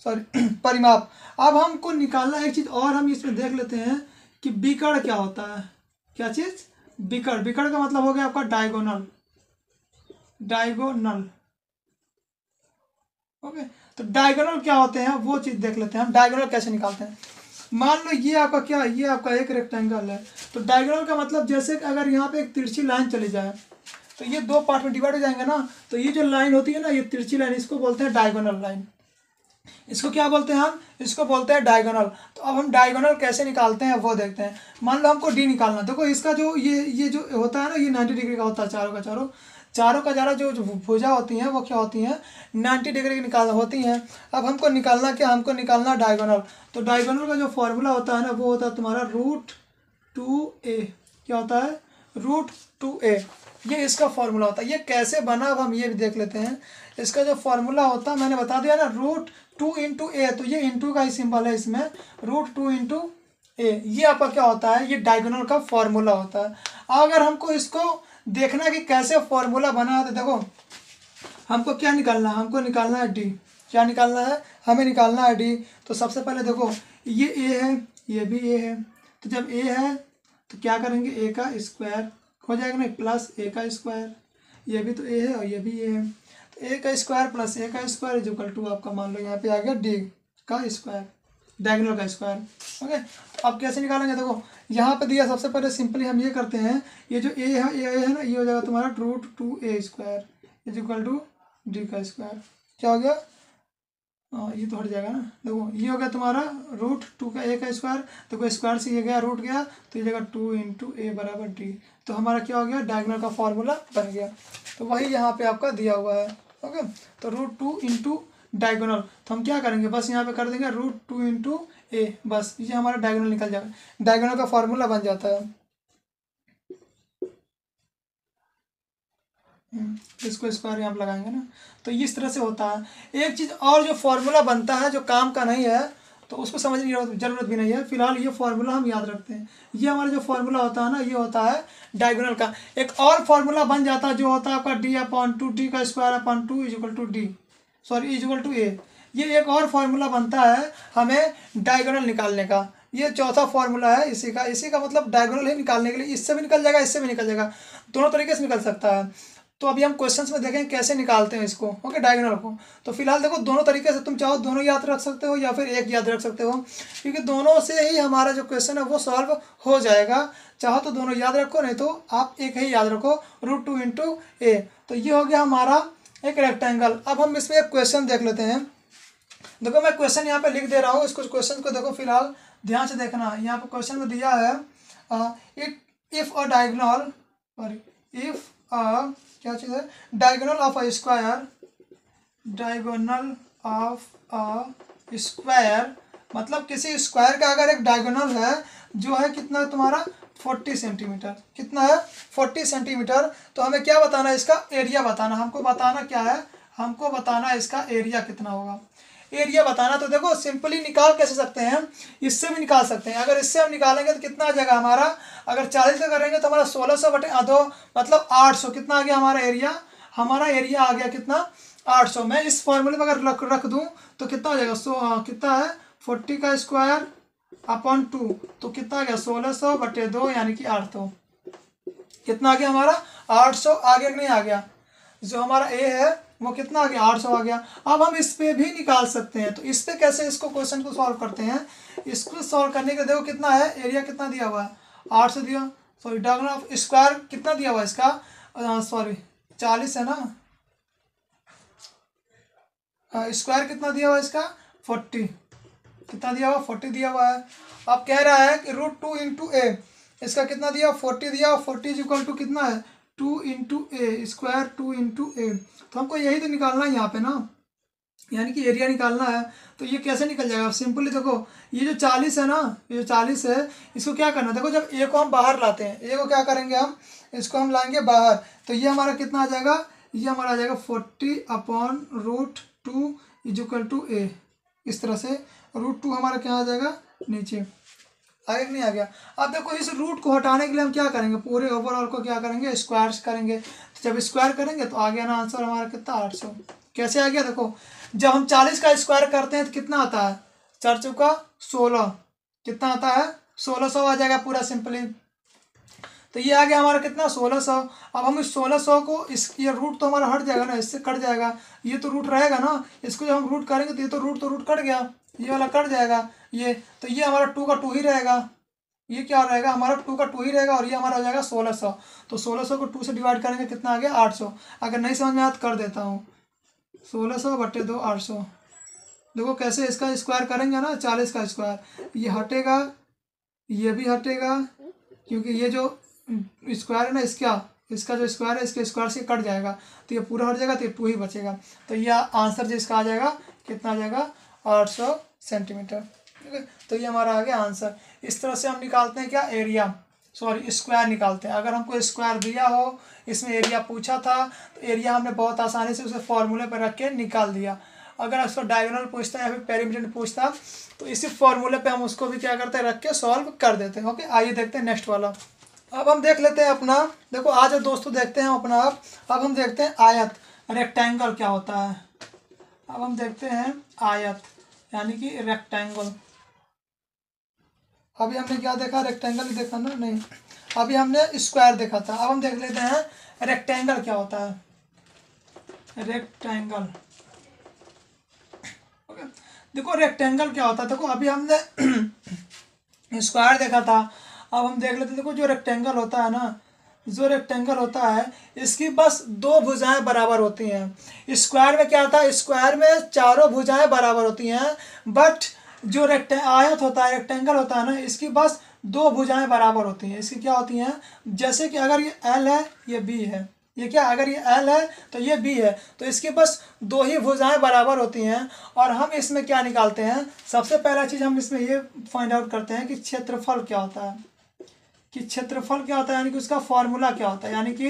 सॉरी परिमाप। अब हमको निकालना एक चीज़ और हम इसमें देख लेते हैं कि विकर्ण क्या होता है। क्या चीज़, विकर्ण। विकर्ण का मतलब हो गया आपका डायगोनल, डायगोनल। ओके, तो डायगोनल क्या होते हैं वो चीज़ देख लेते हैं हम, डायगोनल कैसे निकालते हैं। मान लो ये आपका क्या, ये आपका एक रेक्टेंगल है। तो डायगोनल का मतलब जैसे कि अगर यहाँ पे एक तिरछी लाइन चली जाए तो ये दो पार्ट में डिवाइड हो जाएंगे ना। तो ये जो लाइन होती है ना, ये तिरछी लाइन, इसको बोलते हैं डायगोनल लाइन। इसको क्या बोलते हैं हम, इसको बोलते हैं डायगोनल। तो अब हम डायगोनल कैसे निकालते हैं वो देखते हैं। मान लो हमको डी निकालना। देखो इसका जो ये जो होता है ना, ये 90 डिग्री का होता है। चारों का चारों, चारों का चारों जो भुजा होती हैं वो क्या होती हैं, 90 डिग्री की निकाल होती हैं। अब हमको निकालना क्या, हमको निकालना डायगोनल। तो डायगोनल का जो फॉर्मूला होता है ना वो होता है तुम्हारा √2a। क्या होता है, √2a। ये इसका फॉर्मूला होता है। ये कैसे बना अब हम ये भी देख लेते हैं। इसका जो फॉर्मूला होता है मैंने बता दिया ना, √2 × a। तो ये इंटू का ही सिंबल है इसमें, √2 × a। ये आपका क्या होता है, ये डायगोनल का फॉर्मूला होता है। अगर हमको इसको देखना है कि कैसे फॉर्मूला बना है तो देखो हमको क्या निकालना है, हमको निकालना है डी। क्या निकालना है, हमें निकालना है डी। तो सबसे पहले देखो ये ए है, ये भी ए है। तो जब ए है तो क्या करेंगे, ए का स्क्वायर हो जाएगा ना, प्लस ए का स्क्वायर। ये भी तो ए है और ये भी ए है। तो ए का स्क्वायर प्लस ए का स्क्वायर इज इक्वल टू आपका मान लो यहाँ पे आ गया डी का स्क्वायर, डायगोनल का स्क्वायर। ओके, तो अब कैसे निकालेंगे, देखो यहाँ पे दिया। सबसे पहले सिंपली हम ये करते हैं, ये जो ए है ना, ये हो जाएगा तुम्हारा √2a² is equal to D का स्क्वायर। क्या हो गया, ये तो हट जाएगा ना। देखो ये हो गया तुम्हारा √2 का ए का स्क्वायर। देखो स्क्वायर से ये गया, रूट गया, तो ये जगह 2 × a बराबर डी। तो हमारा क्या हो गया, डायगोनल का फॉर्मूला बन गया। तो वही यहाँ पे आपका दिया हुआ है। ओके, तो √2 × डायगोनल। तो हम क्या करेंगे, बस यहाँ पे कर देंगे √2 × a। बस ये हमारा डायगोनल निकल जाएगा, डायगोनल का फॉर्मूला बन जाता है। इसको स्क्वायर यहाँ पे लगाएंगे ना। तो इस तरह से होता है। एक चीज़ और, जो फॉर्मूला बनता है जो काम का नहीं है तो उसको समझने की जरूरत भी नहीं है। फिलहाल ये फॉर्मूला हम याद रखते हैं। ये हमारा जो फॉर्मूला होता है ना, ये होता है डायगोनल का। एक और फॉर्मूला बन जाता है जो होता है आपका d/2, d का स्क्वायर/2 is equal to D, sorry is equal to A. ये एक और फॉर्मूला बनता है हमें डायगोनल निकालने का। ये चौथा फॉर्मूला है इसी का मतलब डायगोनल ही निकालने के लिए। इससे भी निकल जाएगा, इससे भी निकल जाएगा, दोनों तरीके से निकल सकता है। तो अभी हम क्वेश्चंस में देखें कैसे निकालते हैं इसको, ओके, डायगोनल को। तो फिलहाल देखो दोनों तरीके से, तुम चाहो दोनों याद रख सकते हो या फिर एक याद रख सकते हो, क्योंकि दोनों से ही हमारा जो क्वेश्चन है वो सॉल्व हो जाएगा। चाहो तो दोनों याद रखो, नहीं तो आप एक ही याद रखो, √2 × a। तो ये हो गया हमारा एक रेक्टेंगल। अब हम इसमें एक क्वेश्चन देख लेते हैं। देखो मैं क्वेश्चन यहाँ पे लिख दे रहा हूँ, इसको क्वेश्चन को देखो फिलहाल ध्यान से देखना। यहाँ पे क्वेश्चन में दिया है if a diagonal, sorry if a क्या चीज़ है, diagonal of a square, diagonal of a square मतलब किसी स्क्वायर का अगर एक डायगोनल है जो है कितना तुम्हारा 40 सेंटीमीटर, कितना है 40 सेंटीमीटर। तो हमें क्या बताना है, इसका एरिया बताना। हमको बताना क्या है, हमको बताना है इसका एरिया कितना होगा, एरिया बताना। तो देखो सिंपली निकाल कैसे सकते हैं, इससे भी निकाल सकते हैं। अगर इससे हम निकालेंगे तो कितना आ जाएगा हमारा, अगर 40 का करेंगे तो हमारा 1600/2 मतलब 800। कितना आ गया हमारा एरिया, हमारा एरिया आ गया कितना 800। मैं इस फॉर्मूले में अगर रख दूं तो कितना हो जाएगा, कितना है 40 का स्क्वायर अपॉन 2, तो कितना आ गया 1600/2 यानी कि 800। कितना आ गया हमारा 800, आ गया कि नहीं आ गया। जो हमारा ए है वो कितना आ गया 800 आ गया। अब हम इस पे भी निकाल सकते हैं। तो इस पे कैसे इसको क्वेश्चन को सॉल्व करते हैं, इसको सॉल्व करने के देखो कितना है, एरिया कितना दिया हुआ है 800 दिया, सॉरी डायगोनल ऑफ स्क्वायर कितना दिया हुआ है इसका, सॉरी 40 है ना, स्क्वायर कितना दिया हुआ है इसका 40, कितना दिया हुआ 40 दिया हुआ है। अब कह रहा है कि √2 × a, इसका कितना दिया 40 दिया, 40 इज इक्वल टू कितना है 2 इंटू ए स्क्वायर 2 इंटू ए। तो हमको यही तो निकालना है यहाँ पे ना, यानी कि एरिया निकालना है। तो ये कैसे निकल जाएगा? सिंपली देखो, ये जो 40 है ना, ये जो 40 है, इसको क्या करना है? देखो जब ए को हम बाहर लाते हैं, ए को क्या करेंगे हम, इसको हम लाएंगे बाहर, तो ये हमारा कितना आ जाएगा? ये हमारा आ जाएगा 40/√2 इक्वल टू ए। इस तरह से √2 हमारा क्या आ जाएगा? नीचे। आगे कि नहीं आ गया? अब देखो इस रूट को हटाने के लिए हम क्या करेंगे? पूरे ओवरऑल को क्या करेंगे? स्क्वायर करेंगे। तो जब स्क्वायर करेंगे तो आ गया ना आंसर हमारा कितना? 800। कैसे आ गया? देखो जब हम 40 का स्क्वायर करते हैं तो कितना आता है? 4 चौका 16, कितना आता है? 1600 आ जाएगा पूरा सिंपली। तो ये आ गया हमारा कितना? 1600। अब हम इस 1600 को, इस ये रूट तो हमारा हट जाएगा ना, इससे कट जाएगा, ये तो रूट रहेगा ना, इसको जब हम रूट करेंगे तो ये तो रूट कट गया, ये वाला कट जाएगा ये, तो ये हमारा 2 का 2 ही रहेगा, ये क्या रहेगा? हमारा 2 का 2 ही रहेगा, और ये हमारा हो जाएगा 1600। तो 1600 को 2 से डिवाइड करेंगे, कितना आ गया? 800। अगर नहीं समझ में आया तो कर देता हूँ, 1600/2 800। देखो कैसे इसका स्क्वायर करेंगे ना, 40 का स्क्वायर, ये हटेगा, ये भी हटेगा, क्योंकि ये जो स्क्वायर है ना, इसका जो स्क्वायर है, इसके स्क्वायर से कट जाएगा, तो ये पूरा हट जाएगा, तो ये 2 ही बचेगा। तो ये आंसर जो इसका आ जाएगा, कितना आ जाएगा? 800 सेंटीमीटर। ठीक है, तो ये हमारा आ गया आंसर। इस तरह से हम निकालते हैं क्या? एरिया, सॉरी स्क्वायर निकालते हैं। अगर हमको स्क्वायर दिया हो, इसमें एरिया पूछा था, तो एरिया हमने बहुत आसानी से उसे फॉर्मूले पर रख के निकाल दिया। अगर उसको डायगोनल पूछता है या फिर पेरीमीटर पूछता, तो इसी फॉर्मूले पे हम उसको भी क्या करते हैं? रख के सॉल्व कर देते हैं। ओके, आइए देखते हैं नेक्स्ट वाला। अब हम देख लेते हैं अपना, देखो आज दोस्तों देखते हैं अपना, अब हम देखते हैं आयत, रेक्टेंगल क्या होता है। अब हम देखते हैं आयत यानी कि रेक्टेंगल। अभी हमने क्या देखा? रेक्टेंगल ही देखा ना? नहीं, अभी हमने स्क्वायर देखा था। अब हम देख लेते हैं रेक्टेंगल क्या होता है। रेक्टेंगल, ओके, देखो रेक्टेंगल क्या होता है। देखो अभी हमने स्क्वायर देखा था, अब हम देख लेते हैं। देखो जो रेक्टेंगल होता है ना, जो रेक्टेंगल होता है, इसकी बस 2 भुजाएं बराबर होती हैं। स्क्वायर में क्या था? स्क्वायर में चारों भुजाएं बराबर होती हैं, बट जो आयत होता है, रेक्टेंगल होता है ना, इसकी बस 2 भुजाएं बराबर होती हैं। इसकी क्या होती हैं? जैसे कि अगर ये एल है, ये बी है, ये क्या? अगर ये एल है तो ये बी है, तो इसकी बस 2 ही भुजाएं बराबर होती हैं। और हम इसमें क्या निकालते हैं? सबसे पहला चीज़ हम इसमें ये फाइंड आउट करते हैं कि क्षेत्रफल क्या होता है, कि क्षेत्रफल क्या होता है, यानी कि उसका फॉर्मूला क्या होता है, यानी कि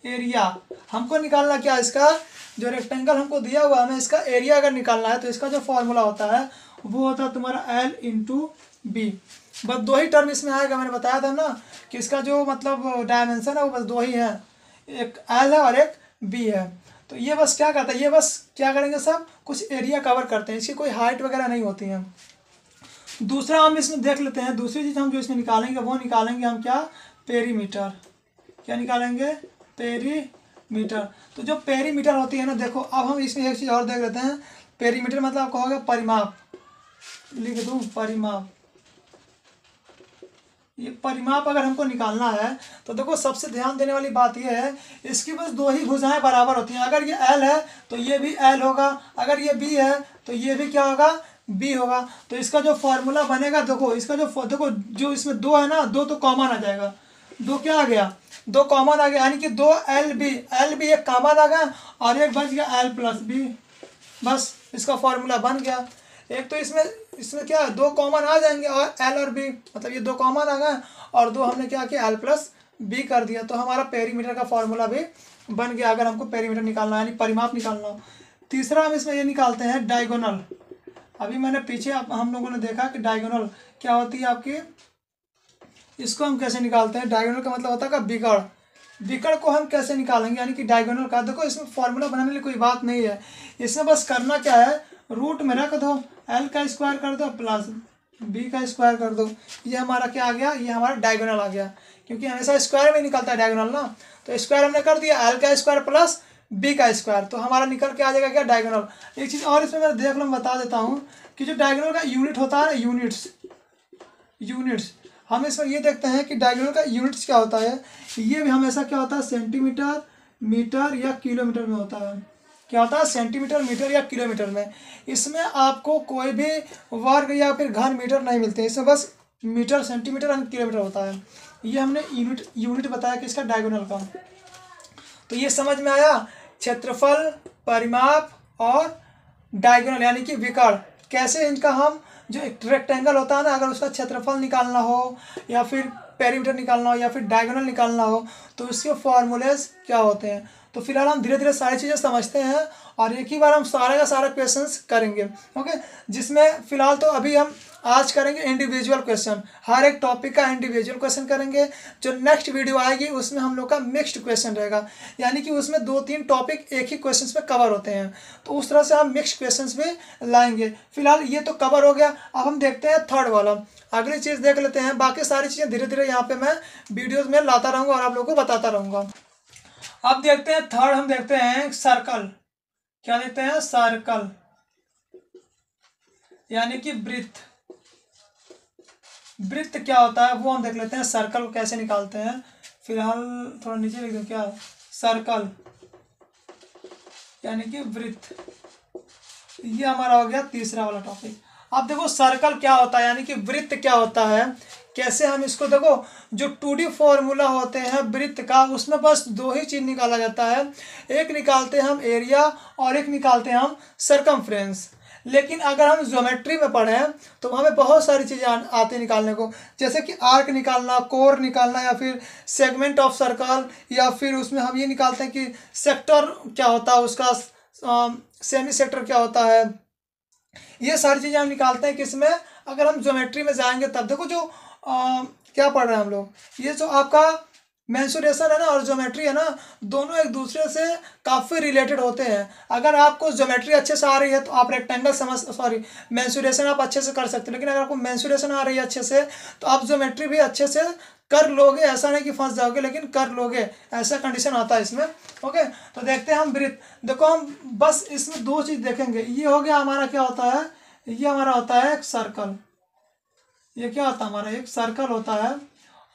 एरिया। हमको निकालना क्या? इसका जो रेक्टेंगल हमको दिया हुआ है, हमें इसका एरिया अगर निकालना है, तो इसका जो फॉर्मूला होता है वो होता है तुम्हारा एल इंटू बी। बस 2 ही टर्म इसमें आएगा। मैंने बताया था ना कि इसका जो मतलब डायमेंशन है वो बस 2 ही है, एक एल है और एक बी है। तो ये बस क्या करता है? ये बस क्या करेंगे? सब कुछ एरिया कवर करते हैं, इसकी कोई हाइट वगैरह नहीं होती है। दूसरा हम इसमें देख लेते हैं, दूसरी चीज़ हम जो इसमें निकालेंगे वो निकालेंगे हम क्या? पेरीमीटर। क्या निकालेंगे? पेरीमीटर। तो जो पेरीमीटर होती है ना, देखो अब हम इसमें एक चीज़ और देख लेते हैं। पेरीमीटर मतलब आप कहोगे परिमाप, लिख दूँ परिमाप। ये परिमाप अगर हमको निकालना है तो देखो सबसे ध्यान देने वाली बात ये है, इसकी बस 2 ही भुजाएं बराबर होती हैं। अगर ये एल है तो ये भी एल होगा, अगर ये बी है तो ये भी क्या होगा? बी होगा। तो इसका जो फॉर्मूला बनेगा, देखो इसका जो देखो जो इसमें 2 है ना, 2 तो कॉमन आ जाएगा। 2 क्या आ गया? 2 कॉमन आ गया, यानी कि 2 एल बी एक कॉमन आ गया और एक बच गया एल प्लस बी। बस इसका फॉर्मूला बन गया। एक तो इसमें क्या है? 2 कॉमन आ जाएंगे और एल और बी, मतलब ये 2 कॉमन आ गए और 2 हमने क्या किया? एल प्लस बी कर दिया। तो हमारा पेरीमीटर का फॉर्मूला भी बन गया, अगर हमको पेरीमीटर निकालना है, यानी परिमाप निकालना हो। तीसरा हम इसमें ये निकालते हैं डायगोनल। अभी मैंने पीछे हम लोगों ने देखा कि डायगोनल क्या होती है आपकी, इसको हम कैसे निकालते हैं? डायगोनल का मतलब होता है बिगड़। बिगड़ को हम कैसे निकालेंगे, यानी कि डायगोनल का। देखो इसमें फॉर्मूला बनाने के लिए कोई बात नहीं है, इसमें बस करना क्या है? रूट में रख दो, एल का स्क्वायर कर दो प्लस बी का स्क्वायर कर दो। ये हमारा क्या आ गया? ये हमारा डायगोनल आ गया, क्योंकि हमेशा स्क्वायर में निकलता है डायगोनल ना। तो स्क्वायर हमने कर दिया, एल का स्क्वायर प्लस बी का स्क्वायर, तो हमारा निकल के आ जाएगा क्या? डायगोनल। एक चीज़ और इसमें मैं देख लो, मैं बता देता हूँ कि जो डायगोनल का यूनिट होता है ना, यूनिट्स हम इसमें ये देखते हैं कि डायगोनल का यूनिट्स क्या होता है। ये भी हमेशा क्या होता है? सेंटीमीटर, मीटर या किलोमीटर में होता है। क्या होता है? सेंटीमीटर, मीटर या किलोमीटर में। इसमें आपको कोई भी वर्ग या फिर घन मीटर नहीं मिलते, इसमें बस मीटर, सेंटीमीटर और किलोमीटर होता है। ये हमने यूनिट बताया कि इसका डायगोनल का। तो ये समझ में आया, क्षेत्रफल, परिमाप और डायगोनल यानी कि विकर्ण, कैसे इनका हम जो एक रेक्टेंगल होता है ना, अगर उसका क्षेत्रफल निकालना हो या फिर पेरीमीटर निकालना हो या फिर डायगोनल निकालना हो तो उसके फॉर्मूलेज क्या होते हैं। तो फिलहाल हम धीरे धीरे सारी चीज़ें समझते हैं और एक ही बार हम सारा का सारा क्वेश्चंस करेंगे। ओके, जिसमें फिलहाल तो अभी हम आज करेंगे इंडिविजुअल क्वेश्चन, हर एक टॉपिक का इंडिविजुअल क्वेश्चन करेंगे। जो नेक्स्ट वीडियो आएगी उसमें हम लोग का मिक्स्ड क्वेश्चन रहेगा, यानी कि उसमें 2-3 टॉपिक एक ही क्वेश्चन में कवर होते हैं, तो उस तरह से हम मिक्स्ड क्वेश्चन भी लाएंगे। फिलहाल ये तो कवर हो गया, अब हम देखते हैं थर्ड वाला, अगली चीज़ देख लेते हैं। बाकी सारी चीज़ें धीरे धीरे यहाँ पे मैं वीडियोज में लाता रहूँगा और आप लोगों को बताता रहूँगा। अब देखते हैं थर्ड, हम देखते हैं सर्कल। क्या देखते हैं? सर्कल यानी कि वृत्त। वृत्त क्या होता है वो हम देख लेते हैं, सर्कल को कैसे निकालते हैं। फिलहाल थोड़ा नीचे लिख दो, क्या सर्कल यानी कि वृत्त, ये हमारा हो गया तीसरा वाला टॉपिक। अब देखो सर्कल क्या होता है यानी कि वृत्त क्या होता है, कैसे हम इसको देखो, जो 2D फॉर्मूला होते हैं वृत्त का उसमें बस 2 ही चीज निकाला जाता है, एक निकालते हैं हम एरिया और एक निकालते हैं हम सरकमफ्रेंस। लेकिन अगर हम ज्योमेट्री में पढ़ें तो हमें बहुत सारी चीज़ें आती हैं निकालने को, जैसे कि आर्क निकालना, कोर निकालना, या फिर सेगमेंट ऑफ सर्कल, या फिर उसमें हम ये निकालते हैं कि सेक्टर क्या होता है उसका, सेमी सेक्टर क्या होता है। ये सारी चीज़ें हम निकालते हैं किसमें, अगर हम ज्योमेट्री में जाएंगे तब। देखो जो क्या पढ़ रहे हैं हम लोग, ये जो आपका मेंसुरेशन है ना और ज्योमेट्री है ना, दोनों एक दूसरे से काफ़ी रिलेटेड होते हैं। अगर आपको ज्योमेट्री अच्छे से आ रही है तो आप रेक्टेंगल मेंसुरेशन आप अच्छे से कर सकते हो, लेकिन अगर आपको मेंसुरेशन आ रही है अच्छे से तो आप ज्योमेट्री भी अच्छे से कर लोगे, ऐसा नहीं कि फंस जाओगे, लेकिन कर लोगे, ऐसा कंडीशन आता है इसमें। ओके, तो देखते हैं हम वृत्त। देखो हम बस इसमें 2 चीज़ देखेंगे, ये हो गया हमारा क्या होता है, ये हमारा होता है एक सर्कल। ये क्या होता है हमारा, एक सर्कल होता है,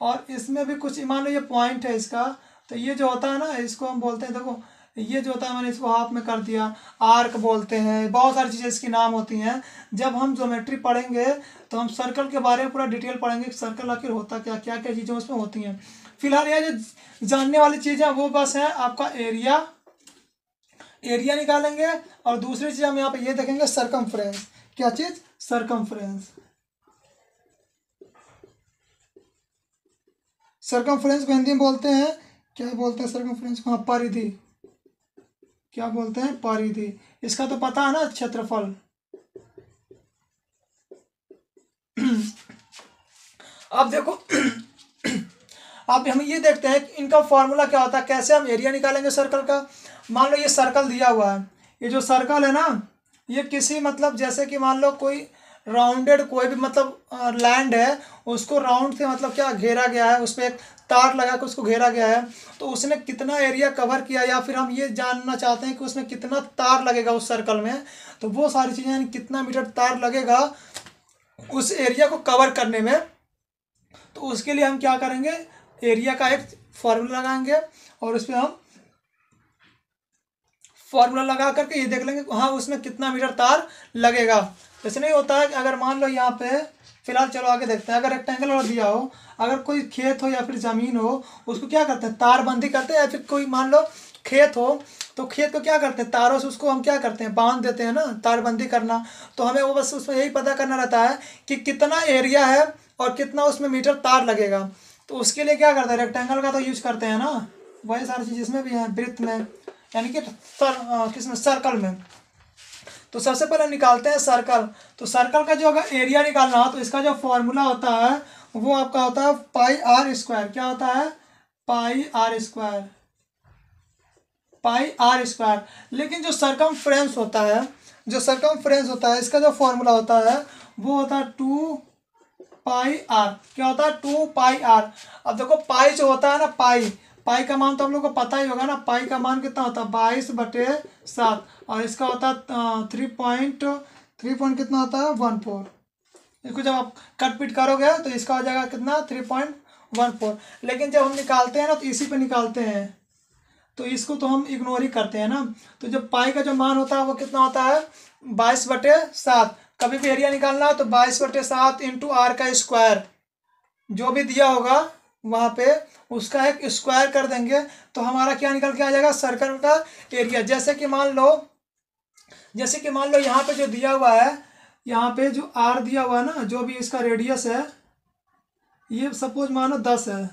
और इसमें भी कुछ मान लो ये पॉइंट है इसका, तो ये जो होता है ना इसको हम बोलते हैं, देखो ये जो होता है मैंने इसको हाफ में कर दिया, आर्क बोलते हैं, बहुत सारी चीज़ें इसकी नाम होती हैं। जब हम ज्योमेट्री पढ़ेंगे तो हम सर्कल के बारे में पूरा डिटेल पढ़ेंगे कि सर्कल आखिर होता क्या, क्या क्या चीज़ें उसमें होती हैं। फिलहाल ये जो जानने वाली चीज़ें वो बस है आपका एरिया, एरिया निकालेंगे, और दूसरी चीज़ हम यहाँ पे ये देखेंगे सरकमफ्रेंस। क्या चीज़? सरकमफ्रेंस। सरकमफ्रेंस को हिंदी में बोलते हैं, क्या बोलते हैं सरकमफ्रेंस को? हाँ, परिधि। क्या बोलते हैं? परिधि। इसका तो पता है ना, क्षेत्रफल। अब देखो अब हम ये देखते हैं कि इनका फॉर्मूला क्या होता है, कैसे हम एरिया निकालेंगे सर्कल का। मान लो ये सर्कल दिया हुआ है, ये जो सर्कल है ना, ये किसी मतलब जैसे कि मान लो कोई राउंडेड कोई भी मतलब लैंड है, उसको राउंड से मतलब क्या घेरा गया है, उस पर एक तार लगा के उसको घेरा गया है, तो उसने कितना एरिया कवर किया, या फिर हम ये जानना चाहते हैं कि उसमें कितना तार लगेगा उस सर्कल में, तो वो सारी चीज़ें यानी कितना मीटर तार लगेगा उस एरिया को कवर करने में। तो उसके लिए हम क्या करेंगे, एरिया का एक फॉर्मूला लगाएंगे और उस पर हम फॉर्मूला लगा करके ये देख लेंगे हाँ उसमें कितना मीटर तार लगेगा। जैसे नहीं होता है कि अगर मान लो यहाँ पे, फिलहाल चलो आगे देखते हैं, अगर रेक्टेंगल और दिया हो, अगर कोई खेत हो या फिर ज़मीन हो, उसको क्या करते हैं, तारबंदी करते हैं। या फिर कोई मान लो खेत हो तो खेत को क्या करते हैं, तारों से उसको हम क्या करते हैं, बांध देते हैं ना, तारबंदी करना। तो हमें वो बस उसमें यही पता करना रहता है कि कितना एरिया है और कितना उसमें मीटर तार लगेगा। तो उसके लिए क्या करते हैं, रेक्टेंगल का तो यूज करते हैं ना, वही सारी चीज़ इसमें भी है, वृत्त में यानी कि किसमें, सर्कल में। तो सबसे पहले निकालते हैं सर्कल। तो सर्कल का जो अगर एरिया निकालना हो तो इसका जो फॉर्मूला होता है वो आपका होता है पाई आर स्क्वायर। क्या होता है? Pi r square, pi r square. लेकिन जो सरकमफ्रेंस होता है, जो सरकमफ्रेंस होता है, इसका जो फॉर्मूला होता है वो होता है 2 पाई आर। क्या होता है? 2 पाई आर। अब देखो पाई जो होता है ना, पाई, पाई का मान तो हम लोग को पता ही होगा ना, पाई का मान कितना होता है, 22/7, और इसका होता है 3 पॉइंट कितना होता है, 14। इसको जब आप कट पीट करोगे तो इसका हो जाएगा कितना, 3.14। लेकिन जब हम निकालते हैं ना तो इसी पे निकालते हैं, तो इसको तो हम इग्नोर ही करते हैं ना। तो जब पाई का जो मान होता है वो कितना होता है, 22/7। कभी भी एरिया निकालना हो तो 22/7 इंटू आर का स्क्वायर, जो भी दिया होगा वहाँ पे उसका एक स्क्वायर कर देंगे तो हमारा क्या निकल के आ जाएगा, सर्कल का एरिया। जैसे कि मान लो यहाँ पे जो दिया हुआ है, यहाँ पे जो आर दिया हुआ है ना, जो भी इसका रेडियस है, ये सपोज मानो 10 है,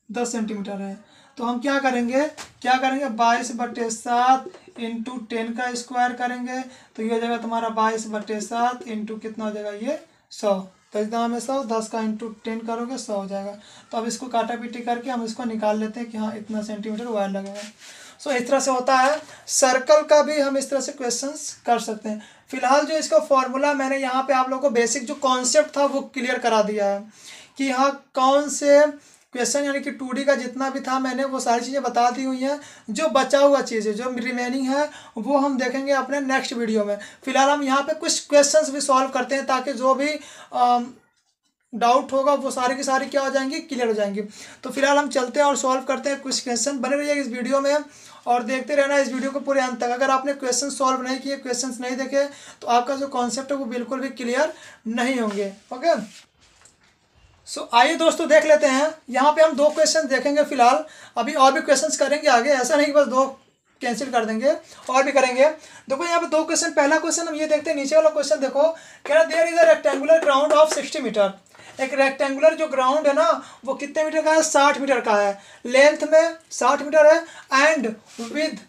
10 सेंटीमीटर है। तो हम क्या करेंगे 22/7 इंटू 10 का स्क्वायर करेंगे तो ये हो जाएगा तुम्हारा 22/7 इंटू कितना हो जाएगा ये 100। तो इस दाम में 100, 10 का इंटू 10 करोगे 100 हो जाएगा। तो अब इसको काटा पीटी करके हम इसको निकाल लेते हैं कि हाँ इतना सेंटीमीटर वायर लगेगा। सो इस तरह से होता है। सर्कल का भी हम इस तरह से क्वेश्चंस कर सकते हैं। फिलहाल जो इसका फॉर्मूला मैंने यहाँ पे आप लोगों को बेसिक जो कॉन्सेप्ट था वो क्लियर करा दिया है कि यहाँ कौन से क्वेश्चन यानी कि 2D का जितना भी था मैंने वो सारी चीज़ें बता दी हुई हैं। जो बचा हुआ चीज़ है, जो रिमेनिंग है, वो हम देखेंगे अपने नेक्स्ट वीडियो में। फिलहाल हम यहाँ पे कुछ क्वेश्चंस भी सॉल्व करते हैं ताकि जो भी डाउट होगा वो सारी की सारी क्या हो जाएंगी, क्लियर हो जाएंगी। तो फिलहाल हम चलते हैं और सॉल्व करते हैं कुछ क्वेश्चन। बने रहिए इस वीडियो में और देखते रहना इस वीडियो को पूरे अंत तक। अगर आपने क्वेश्चन सॉल्व नहीं किए, क्वेश्चंस नहीं देखे, तो आपका जो कॉन्सेप्ट है वो बिल्कुल भी क्लियर नहीं होंगे। ओके, सो आइए दोस्तों देख लेते हैं। यहाँ पे हम 2 क्वेश्चन देखेंगे फिलहाल, अभी और भी क्वेश्चंस करेंगे आगे, ऐसा नहीं कि बस 2 कैंसिल कर देंगे, और भी करेंगे। देखो यहाँ पे 2 क्वेश्चन। पहला क्वेश्चन हम ये देखते हैं, नीचे वाला क्वेश्चन देखो, कह रहा there is a rectangular ground of 60 metre. एक रेक्टेंगुलर जो ग्राउंड है ना वो कितने मीटर का है, 60 मीटर का है। लेंथ में 60 मीटर है एंड विद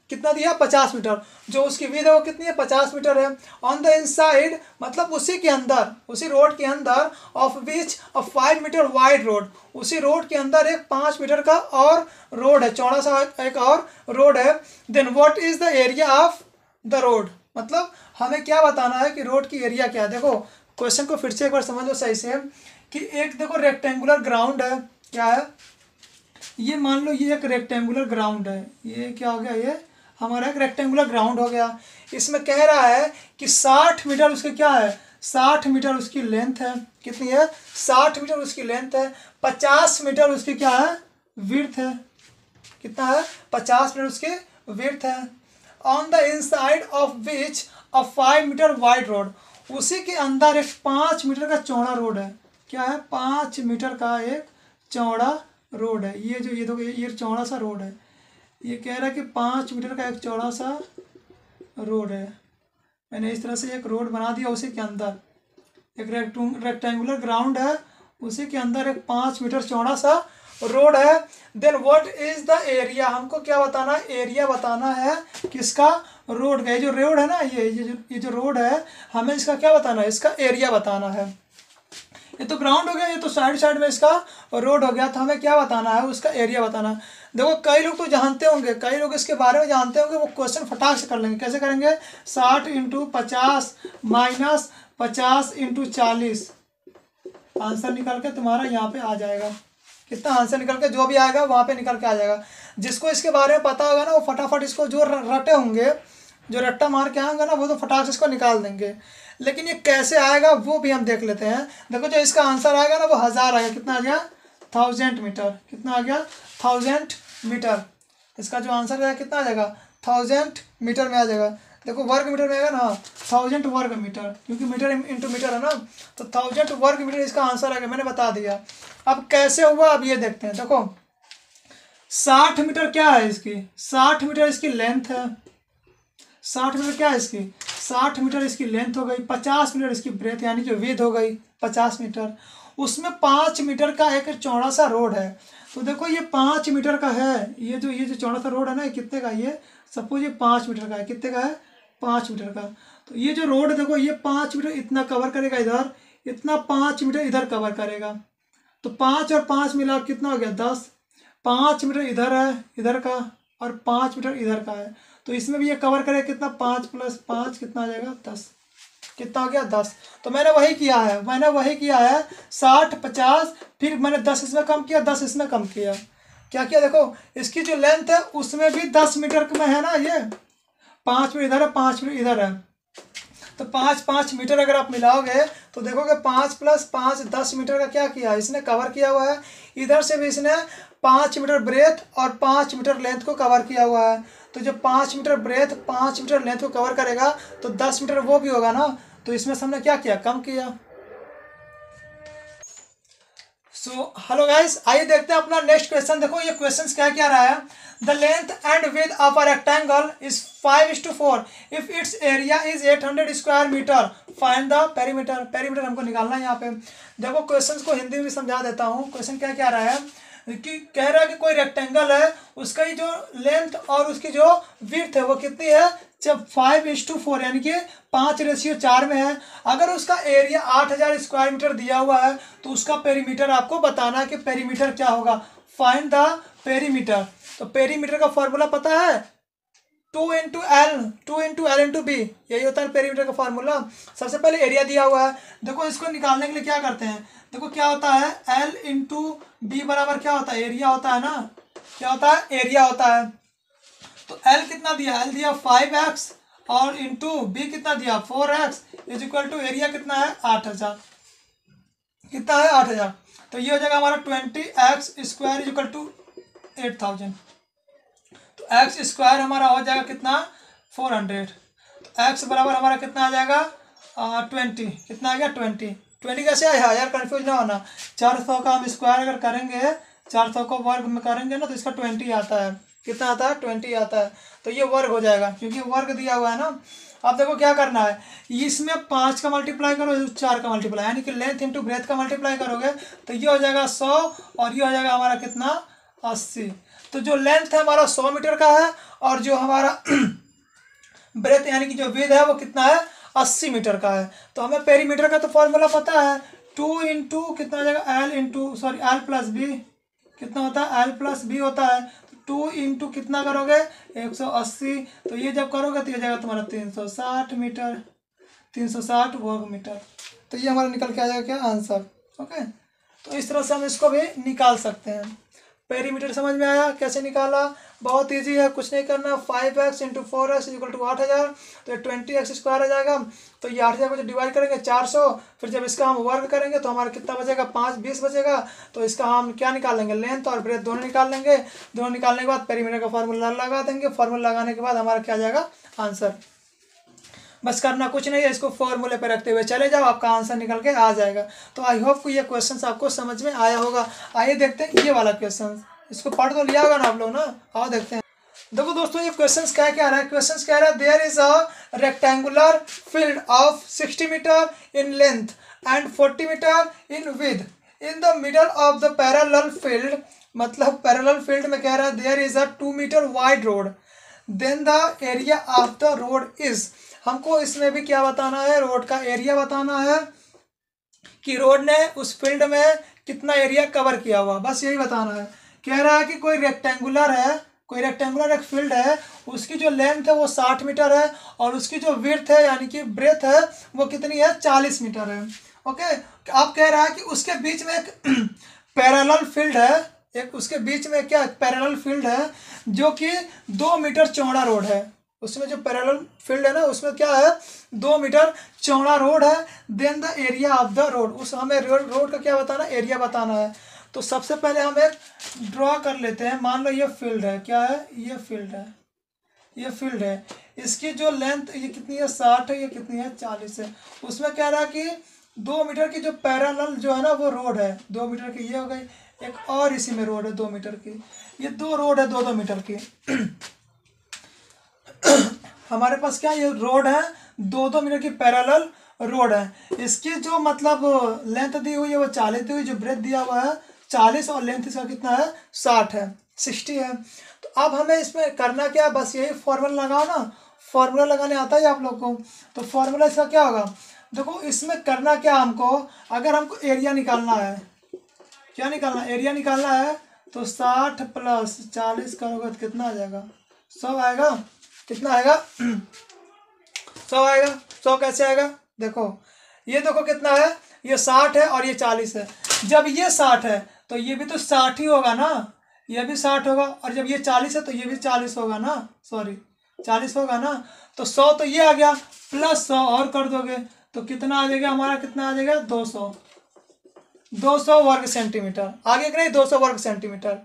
कितना दिया, 50 मीटर। जो उसकी विद है वो कितनी है, 50 मीटर है। ऑन द इनसाइड मतलब उसी के अंदर, उसी रोड के अंदर, of which a 5 metre wide road, उसी रोड के अंदर एक 5 मीटर का और रोड है, चौड़ा सा एक और रोड है। Then what is the area of the road, मतलब हमें क्या बताना है कि रोड की एरिया क्या है। देखो क्वेश्चन को फिर से एक बार समझ लो सही से कि एक देखो रेक्टेंगुलर ग्राउंड है, क्या है ये, मान लो ये एक रेक्टेंगुलर ग्राउंड है, ये क्या हो गया, ये हमारा एक रेक्टेंगुलर ग्राउंड हो गया। इसमें कह रहा है कि 60 मीटर उसके क्या है, 60 मीटर उसकी लेंथ है। कितनी है, 60 मीटर उसकी लेंथ है। 50 मीटर उसकी क्या है, विड्थ है। कितना है, 50 मीटर उसकी विड्थ है। On the inside of which a 5 metre wide road, उसी के अंदर एक 5 मीटर का चौड़ा रोड है। क्या है, 5 मीटर का एक चौड़ा रोड है। ये जो ये देखो ये चौड़ा सा रोड है, ये कह रहा है कि 5 मीटर का एक चौड़ा सा रोड है। मैंने इस तरह से एक रोड बना दिया, उसी के अंदर एक रेक्टेंगुलर ग्राउंड है, उसी के अंदर एक 5 मीटर चौड़ा सा रोड है। Then what is the area, हमको क्या बताना है, एरिया बताना है किसका, रोड का। ये जो रोड है ना, ये जो रोड है, हमें इसका क्या बताना है, इसका एरिया बताना है। ये तो ग्राउंड हो गया, ये तो साइड में इसका रोड हो गया, तो हमें क्या बताना है, उसका एरिया बताना है। देखो कई लोग तो जानते होंगे, कई लोग इसके बारे में जानते होंगे, वो क्वेश्चन फटाक से कर लेंगे। कैसे करेंगे, 60 इंटू 50 माइनस 50 इंटू 40, आंसर निकल के तुम्हारा यहाँ पे आ जाएगा। कितना आंसर निकल के जो भी आएगा वहाँ पे निकल के आ जाएगा। जिसको इसके बारे में पता होगा ना वो फटाफट इसको, जो रटे होंगे, जो रट्टा मार के आएंगे ना, वो तो फटाक से इसको निकाल देंगे। लेकिन ये कैसे आएगा वो भी हम देख लेते हैं। देखो जो इसका आंसर आएगा ना वो 1000 आएगा। कितना आ गया, 1000 मीटर। कितना आ गया, 1000 मीटर। इसका जो आंसर है कितना आ जाएगा, 1000 मीटर में आ जाएगा। देखो वर्ग मीटर में आएगा ना, 1000 वर्ग मीटर, क्योंकि मीटर इंटू मीटर है ना, तो 1000 वर्ग मीटर इसका आंसर आएगा। मैंने बता दिया। अब कैसे हुआ, अब ये देखते हैं। देखो 60 मीटर क्या है इसकी, 60 मीटर इसकी लेंथ है। 60 मीटर क्या है इसकी, 60 मीटर इसकी लेंथ हो गई। 50 मीटर इसकी ब्रेथ यानी कि विड्थ हो गई 50 मीटर। उसमें 5 मीटर का एक चौड़ा सा रोड है। तो देखो ये 5 मीटर का है, ये जो चौड़ा सा रोड है ना, ये कितने का, ये सपोज ये 5 मीटर का है। कितने का है, 5 मीटर का। तो ये जो रोड है देखो, ये 5 मीटर इतना कवर करेगा इधर, इतना 5 मीटर इधर कवर करेगा। तो 5 और 5 मिला कितना हो गया, 10। 5 मीटर इधर है, इधर का, और 5 मीटर इधर का है। तो इसमें भी ये कवर करेगा कितना, 5 + 5 कितना आ जाएगा, 10। कितना हो गया, 10। तो मैंने वही किया है, 60 50, फिर मैंने 10 इसमें कम किया, 10 इसमें कम किया। क्या किया, देखो इसकी जो लेंथ है उसमें भी 10 मीटर में है ना, ये 5 मीटर इधर है, 5 मीटर इधर है। तो 5 मीटर अगर आप मिलाओगे तो देखोगे 5 + 5 10 मीटर का क्या किया, इसने कवर किया हुआ है। इधर से भी इसने 5 मीटर ब्रेथ और 5 मीटर लेंथ को कवर किया हुआ है। तो जब 5 मीटर ब्रेथ 5 मीटर लेंथ को कवर करेगा तो 10 मीटर वो भी होगा ना, तो इसमें से हमने क्या किया, कम किया। हेलो गाइस, आइए देखते हैं अपना नेक्स्ट क्वेश्चन। देखो ये क्वेश्चन क्या क्या रहा है। The length and width of a rectangle is 5:4 if it's area is 800 square metre, find the perimeter. Perimeter हमको निकालना है यहाँ पे। देखो क्वेश्चन को हिंदी में समझा देता हूँ। क्वेश्चन क्या क्या रहा है कि कह रहा है कि कोई रेक्टेंगल है, उसका ही जो लेंथ और उसकी जो विड्थ है वो कितनी है, जब 5:4 यानी कि 5:4 में है। अगर उसका एरिया 8000 स्क्वायर मीटर दिया हुआ है तो उसका पेरीमीटर आपको बताना है कि पेरीमीटर क्या होगा। Find the perimeter. तो पेरीमीटर का फॉर्मूला पता है, 2 × L B, यही होता है पेरीमीटर का फॉर्मूला। सबसे पहले एरिया दिया हुआ है, देखो इसको निकालने के लिए क्या करते हैं। देखो क्या होता है, L × B बराबर क्या होता है, एरिया होता है ना। क्या होता है, एरिया होता है। तो L कितना दिया, L दिया 5x और इंटू B कितना दिया 4x is equal to area कितना है 8000। कितना है 8000। तो ये हो जाएगा हमारा 20x square is equal to 8000। तो x स्क्वायर हमारा हो जाएगा कितना 400। तो x बराबर हमारा कितना आ जाएगा 20। कितना आ गया 20 कैसे आया यार, कंफ्यूज ना होना। 400 का हम स्क्वायर अगर करेंगे, 400 को वर्ग में करेंगे ना तो इसका 20 आता है। कितना आता है 20 आता है। तो ये वर्ग हो जाएगा क्योंकि वर्ग दिया हुआ है ना। अब देखो क्या करना है, इसमें 5 का मल्टीप्लाई करो, 4 का मल्टीप्लाई, यानी कि लेंथ इंटू ब्रेथ का मल्टीप्लाई करोगे तो ये हो जाएगा 100 और ये हो जाएगा हमारा कितना 80। तो जो लेंथ है हमारा 100 मीटर का है और जो हमारा ब्रेथ यानी कि जो विड्थ है वो कितना है 80 मीटर का है। तो हमें पेरीमीटर का तो फॉर्मूला पता है, 2 इंटू कितना हो जाएगा L प्लस बी। कितना होता है L+B होता है। 2 इंटू कितना करोगे 180। तो ये जब करोगे तो ये जाएगा तुम्हारा 360 मीटर, 360 वर्ग मीटर। तो ये हमारा निकल के आ जाएगा क्या आंसर। ओके, तो इस तरह से हम इसको भी निकाल सकते हैं। पेरीमीटर समझ में आया कैसे निकाला, बहुत इजी है, कुछ नहीं करना। 5x × 4x equal to 8000। तो ये 20x स्क्वायर आ जाएगा। तो ये 8000 को जो डिवाइड करेंगे 400, फिर जब इसका हम वर्ग करेंगे तो हमारा कितना बचेगा 5 20 बचेगा। तो इसका हम क्या निकाल लेंगे, लेंथ और ब्रेथ दोनों निकाल लेंगे। दोनों निकालने के बाद पेरीमीटर का फॉर्मूला लगा देंगे। फॉर्मूला लगाने के बाद हमारा क्या आ जाएगा आंसर। बस करना कुछ नहीं है, इसको फॉर्मूले पे रखते हुए चले जाओ, आपका आंसर निकल के आ जाएगा। तो आई होप कि ये क्वेश्चन आपको समझ में आया होगा। आइए देखते हैं ये वाला क्वेश्चन, इसको पढ़ तो लिया होगा ना आप लोग ना। आओ देखते हैं। देखो दोस्तों ये क्वेश्चन क्या कह रहा है, क्वेश्चन कह रहा है there is a rectangular field of 60 metre in length and 40 metre in width in the middle of the parallel field. मतलब पैरेलल फील्ड में कह रहा है there is a 2 metre wide road, then the area of the road is. हमको इसमें भी क्या बताना है, रोड का एरिया बताना है कि रोड ने उस फील्ड में कितना एरिया कवर किया हुआ, बस यही बताना है। कह रहा है कि कोई रेक्टेंगुलर है, कोई रेक्टेंगुलर एक फील्ड है, उसकी जो लेंथ है वो 60 मीटर है और उसकी जो विड्थ है यानी कि ब्रेथ है वो कितनी है 40 मीटर है। ओके, आप कह रहा है कि उसके बीच में एक पैरेलल फील्ड है, एक उसके बीच में क्या पैरेलल फील्ड है जो कि 2 मीटर चौड़ा रोड है। उसमें जो पैरेलल फील्ड है ना उसमें क्या है 2 मीटर चौड़ा रोड है। Then the area of the road, उस हमें रोड का क्या बताना, एरिया बताना है। तो सबसे पहले हम एक ड्रॉ कर लेते हैं। मान लो ये फील्ड है, क्या है ये फील्ड है, ये फील्ड है। इसकी जो लेंथ ये कितनी है 60 है, ये कितनी है 40 है। उसमें कह रहा है कि 2 मीटर की जो पैरेलल जो है ना वो रोड है 2 मीटर की, ये हो गई। एक और इसी में रोड है 2 मीटर की, ये 2 रोड है 2-2 मीटर की। हमारे पास क्या ये रोड है 2-2 मीटर की पैरेलल रोड है। इसकी जो मतलब लेंथ दी हुई है वो 40 दी हुई, जो ब्रेथ दिया हुआ है 40 और लेंथ इसका कितना है 60 है। तो अब हमें इसमें करना क्या है, बस यही फॉर्मूला लगाओ ना। फॉर्मूला लगाने आता है आप लोग को। तो फॉर्मूला इसका क्या होगा, देखो इसमें करना क्या हमको, अगर हमको एरिया निकालना है, क्या निकालना, एरिया निकालना है तो 60 + 40 करोगे तो कितना आ जाएगा 100 आएगा। कितना आएगा 100 आएगा। 100 कैसे आएगा, देखो ये देखो कितना है, ये 60 है और ये 40 है। जब ये 60 है तो ये भी तो 60 ही होगा ना, ये भी 60 होगा। और जब ये 40 है तो ये भी 40 होगा ना, सॉरी 40 होगा ना। तो 100 तो ये आ गया, +100 और कर दोगे तो कितना आ जाएगा हमारा, कितना आ जाएगा 200 वर्ग सेंटीमीटर। आगे कि नहीं 200 वर्ग सेंटीमीटर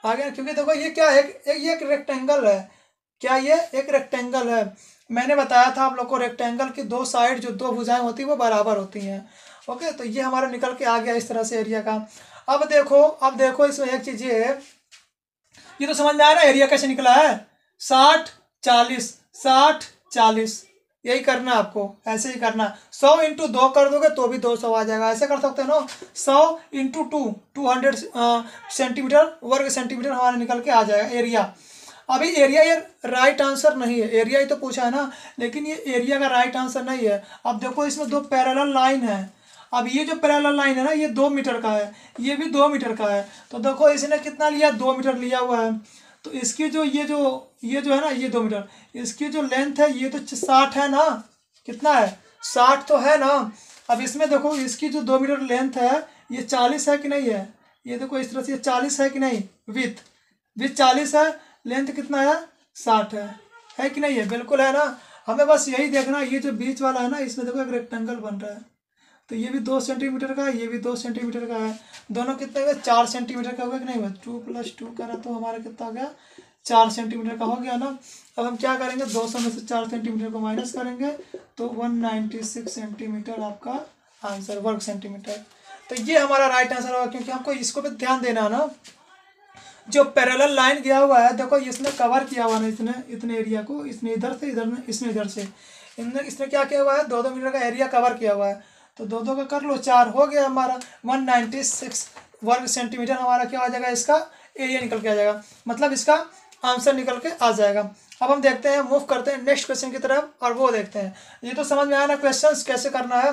आगे, क्योंकि देखो ये क्या है, ये एक रेक्टेंगल है। क्या ये एक रेक्टेंगल है। मैंने बताया था आप लोग को रेक्टेंगल की 2 साइड जो 2 भुजाएं होती हैं वो बराबर होती हैं। ओके, तो ये हमारा निकल के आ गया इस तरह से एरिया का। अब देखो इसमें एक चीज ये तो समझ में आ रहा है एरिया कैसे निकला है, 60 40 60 40, यही करना है आपको, ऐसे ही करना। 100 इंटू 2 कर दोगे तो भी 200 आ जाएगा, ऐसे कर सकते हैं ना। 100 इंटू 200 सेंटीमीटर, वर्ग सेंटीमीटर हमारा निकल के आ जाएगा एरिया। अभी एरिया ये राइट आंसर नहीं है, एरिया ही तो पूछा है ना, लेकिन ये एरिया का राइट आंसर नहीं है। अब देखो इसमें दो पैरेलल लाइन है, अब ये जो पैरेलल लाइन है ना ये 2 मीटर का है, ये भी 2 मीटर का है। तो देखो इसने कितना लिया, 2 मीटर लिया हुआ है। तो इसकी जो ये जो है ना ये 2 मीटर, इसकी जो लेंथ है ये तो 60 है ना, कितना है 60 तो है ना। अब इसमें देखो इसकी जो 2 मीटर लेंथ है ये 40 है कि नहीं है, ये देखो इस तरह से 40 है कि नहीं, विथ 40 है, लेंथ कितना है 60 है कि नहीं है, बिल्कुल है ना। हमें बस यही देखना, ये जो बीच वाला है ना इसमें देखो एक रेक्टेंगल बन रहा है, तो ये भी 2 सेंटीमीटर का है, ये भी 2 सेंटीमीटर का है, दोनों कितने हुए 4 सेंटीमीटर का हुआ कि नहीं हुआ। 2 + 2 करा तो हमारा कितना हो गया 4 सेंटीमीटर का हो गया ना। अब हम क्या करेंगे 200 में से 4 सेंटीमीटर को माइनस करेंगे तो 196 सेंटीमीटर आपका आंसर, वर्ग सेंटीमीटर। तो ये हमारा राइट आंसर होगा, क्योंकि हमको इसको भी ध्यान देना है ना। जो पैरेलल लाइन गया हुआ है देखो इसने कवर किया हुआ ना, इसने इतने एरिया को, इसने इधर से इधर, इसने इधर से, इसने क्या किया हुआ है 2-2 मीटर का एरिया कवर किया हुआ है। तो 2-2 का कर लो 4 हो गया हमारा 196 वर्ग सेंटीमीटर हमारा क्या आ जाएगा, इसका एरिया निकल के आ जाएगा, मतलब इसका आंसर निकल के आ जाएगा। अब हम देखते हैं, मूव करते हैं नेक्स्ट क्वेश्चन की तरफ, और वो देखते हैं। ये तो समझ में आया ना क्वेश्चंस कैसे करना है।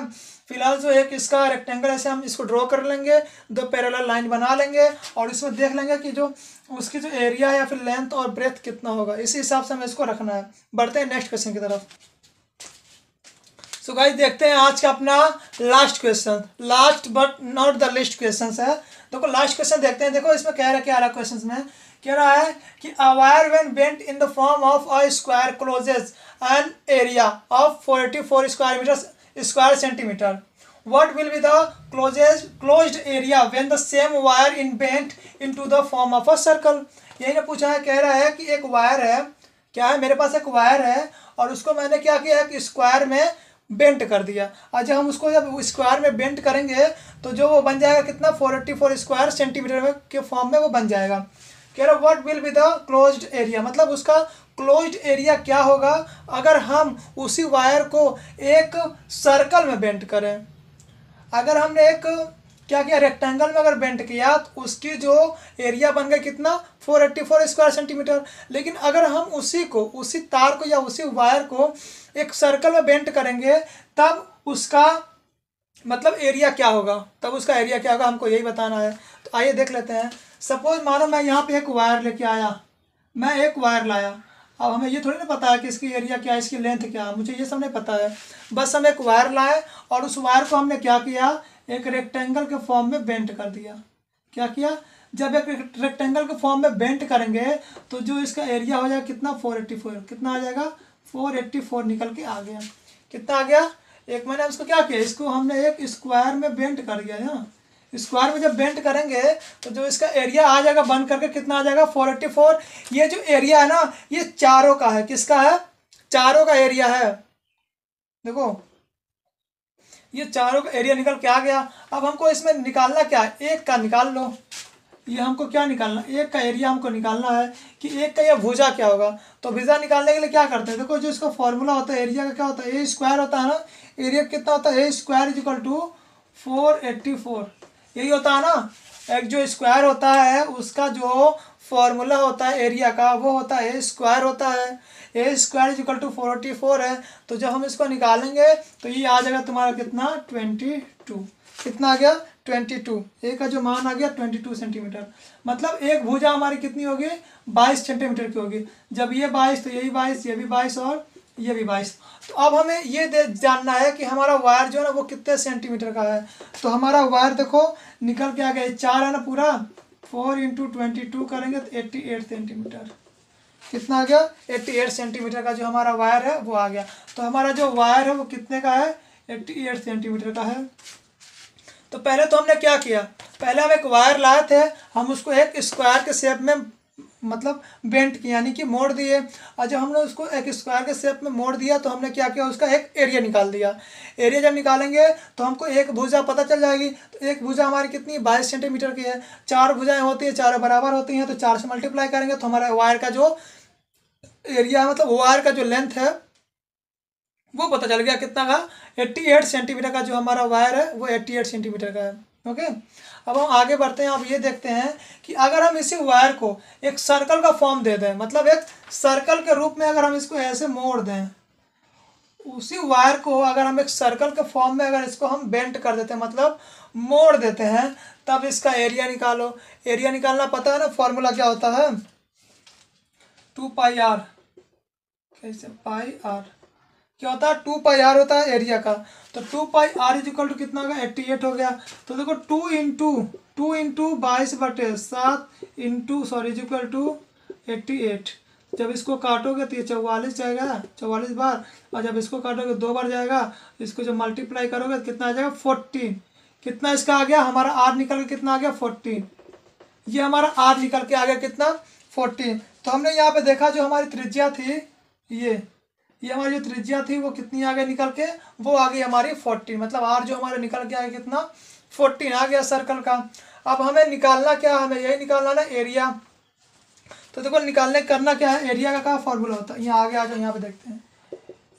फिलहाल जो एक इसका रेक्टेंगल ऐसे हम इसको ड्रॉ कर लेंगे, 2 पैरेलल लाइन बना लेंगे, और इसमें देख लेंगे कि जो उसकी जो एरिया है या फिर लेंथ और ब्रेथ कितना होगा, इसी हिसाब से हमें इसको रखना है। बढ़ते हैं नेक्स्ट क्वेश्चन की तरफ। सो गाइस देखते हैं आज का अपना last question, last but not the list question है। देखो लास्ट क्वेश्चन देखते हैं। देखो इसमें कह रहा है क्या रहा क्वेश्चन में, कह रहा है कि a wire when bent in the form of a square closes an area of 484 square centimetre, what will be the closed area when the same wire in bent into the form of a circle। यही ने पूछा है, कह रहा है कि एक wire है, क्या है मेरे पास एक वायर है, और उसको मैंने क्या किया है कि स्क्वायर में बेंट कर दिया। आज हम उसको जब स्क्वायर में बेंट करेंगे तो जो वो बन जाएगा कितना 484 स्क्वायर सेंटीमीटर में के फॉर्म में वो बन जाएगा। कह रहा what will be the closed area, मतलब उसका क्लोज्ड एरिया क्या होगा अगर हम उसी वायर को एक सर्कल में बेंट करें। अगर हमने एक क्या किया रेक्टेंगल में अगर बेंट किया तो उसकी जो एरिया बन गया कितना 484 स्क्वायर सेंटीमीटर। लेकिन अगर हम उसी तार को या उसी वायर को एक सर्कल में बेंट करेंगे तब उसका मतलब एरिया क्या होगा, तब उसका एरिया क्या होगा हमको यही बताना है। तो आइए देख लेते हैं। सपोज मानो मैं यहाँ पे एक वायर लेके आया, मैं एक वायर लाया, अब हमें ये थोड़ी ना पता है कि इसकी एरिया क्या है, इसकी लेंथ क्या है, मुझे ये सब नहीं पता है। बस हम एक वायर लाए और उस वायर को हमने क्या किया एक रेक्टेंगल के फॉर्म में बेंट कर दिया। क्या किया, जब एक रेक्टेंगल के फॉर्म में बेंट करेंगे तो जो इसका एरिया हो जाएगा कितना 484, कितना आ जाएगा 484 निकल के आ गया। कितना आ गया, एक मैंने उसको क्या किया, इसको हमने एक स्क्वायर में बेंट कर दिया है। स्क्वायर में जब बेंट करेंगे तो जो इसका एरिया आ जाएगा बन करके कितना आ जाएगा 484। ये जो एरिया है ना ये चारों का है, किसका है, चारों का एरिया है। देखो ये चारों का एरिया निकल के आ गया। अब हमको इसमें निकालना क्या है, एक का निकाल लो। ये हमको क्या निकालना, एक का एरिया हमको निकालना है कि एक का ये भुजा क्या होगा। तो भुजा निकालने के लिए क्या करते हैं, देखो जो इसका फॉर्मूला होता है एरिया का क्या होता है, ए स्क्वायर होता है ना, एरिया कितना होता है ए स्क्वायर इक्वल टू 484, यही होता है ना। एक जो स्क्वायर होता है उसका जो फॉर्मूला होता है एरिया का वो होता है ए स्क्वायर होता है, ए स्क्वायर इक्वल टू 484 है। तो जब हम इसको निकालेंगे तो ये आ जाएगा तुम्हारा कितना 22, कितना आ गया 22, ए का जो मान आ गया 22 सेंटीमीटर। मतलब एक भुजा हमारी कितनी होगी 22 सेंटीमीटर की होगी। जब ये 22 तो यही 22, ये भी 22 और ये भी 22। तो अब हमें ये जानना है कि हमारा वायर जो है ना वो कितने सेंटीमीटर का है। तो हमारा वायर देखो निकल के आ गया 4 है ना पूरा, 4 × 22 करेंगे तो 88 सेंटीमीटर। कितना आ गया 88 सेंटीमीटर का जो हमारा वायर है वो आ गया। तो हमारा जो वायर है वो कितने का है 88 सेंटीमीटर का है। तो पहले तो हमने क्या किया, पहले हम एक वायर लाए थे, हम उसको एक स्क्वायर के शेप में मतलब बेंट किया, यानी कि मोड़ दिए। और जब हमने उसको एक स्क्वायर के शेप में मोड़ दिया तो हमने क्या किया, उसका एक एरिया निकाल दिया। एरिया जब निकालेंगे तो हमको एक भुजा पता चल जाएगी। तो एक भुजा हमारी कितनी 22 सेंटीमीटर की है। 4 भुजाएं होती है, 4 बराबर होती हैं, तो 4 से मल्टीप्लाई करेंगे तो हमारा वायर का जो एरिया मतलब वायर का जो लेंथ है वो पता चल गया कितना का, 88 सेंटीमीटर का जो हमारा वायर है वो 88 सेंटीमीटर का है। ओके, अब हम आगे बढ़ते हैं। अब ये देखते हैं कि अगर हम इसी वायर को एक सर्कल का फॉर्म दे दें, मतलब एक सर्कल के रूप में अगर हम इसको ऐसे मोड़ दें, उसी वायर को अगर हम एक सर्कल के फॉर्म में अगर इसको हम बेंट कर देते हैं, मतलब मोड़ देते हैं, तब इसका एरिया निकालो। एरिया निकालना पता है ना, फॉर्मूला क्या होता है, 2πr। कैसे, पाई आर क्या होता है, 2πr होता है एरिया का। तो 2πr इज इक्वल टू कितना होगा, 88 हो गया। तो देखो 2 into 22/7 into sorry is equal to 88। जब इसको काटोगे तो ये 44 जाएगा, 44 बार। और जब इसको काटोगे 2 बार जाएगा। इसको जब मल्टीप्लाई करोगे तो कितना आ जाएगा, 14। कितना इसका आ गया, हमारा आर निकल के कितना आ गया, 14। ये हमारा आर निकल के आ गया कितना, 14। तो हमने यहाँ पे देखा जो हमारी त्रिज्या थी, ये हमारी जो त्रिज्या थी वो कितनी आ गई निकल के, वो आ गई हमारी 14। मतलब आर जो हमारे निकल के आ गया कितना, 14 आ गया सर्कल का। अब हमें निकालना क्या, हमें यही निकालना ना एरिया। तो देखो निकालने करना क्या है, एरिया का क्या फॉर्मूला होता है, यहाँ आगे आ जाओ, यहाँ पे देखते हैं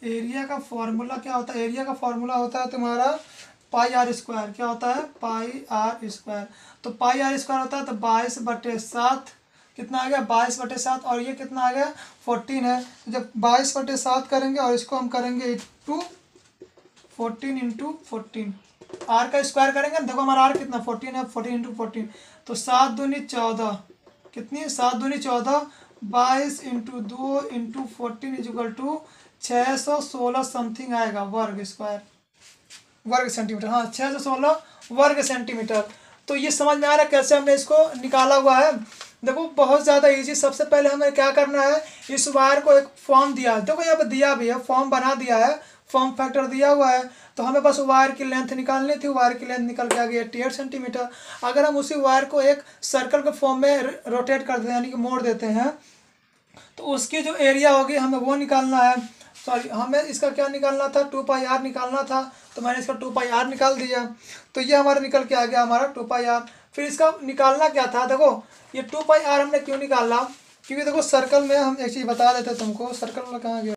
एरिया का फॉर्मूला क्या होता है। एरिया का फॉर्मूला होता है तुम्हारा πr²। क्या होता है, πr²। तो πr² होता है तो 22/7 कितना आ गया, 22/7। और ये कितना आ गया, 14 है। तो जब 22/7 करेंगे और इसको हम करेंगे इंटू 14 इंटू 14, आर का स्क्वायर करेंगे। देखो हमारा आर कितना 14 है, 14 इंटू 14 तो 7 दूनी 14, कितनी 7 दूनी 14, 22 into 2 into 14 is equal to 616 something आएगा वर्ग सेंटीमीटर। हाँ 616 वर्ग सेंटीमीटर। तो ये समझ में आ रहा है कैसे हमने इसको निकाला हुआ है। देखो बहुत ज़्यादा इजी। सबसे पहले हमें क्या करना है, इस वायर को एक फॉर्म दिया है, देखो यहाँ पे दिया भी है, फॉर्म बना दिया है, फॉर्म फैक्टर दिया हुआ है। तो हमें बस वायर की लेंथ निकालनी थी। वायर की लेंथ निकल के आ गई 88 सेंटीमीटर। अगर हम उसी वायर को एक सर्कल के फॉर्म में रोटेट कर देते हैं, यानी कि मोड़ देते हैं, तो उसकी जो एरिया होगी हमें वो निकालना है। सॉरी, हमें इसका क्या निकालना था, 2πr निकालना था। तो मैंने इसका 2πr निकाल दिया। तो ये हमारा निकल के आ गया हमारा 2πr। फिर इसका निकालना क्या था, देखो ये 2πr हमने क्यों निकाला, क्योंकि देखो सर्कल में हम एक चीज़ बता देते तुमको, सर्कल में कहाँ गया,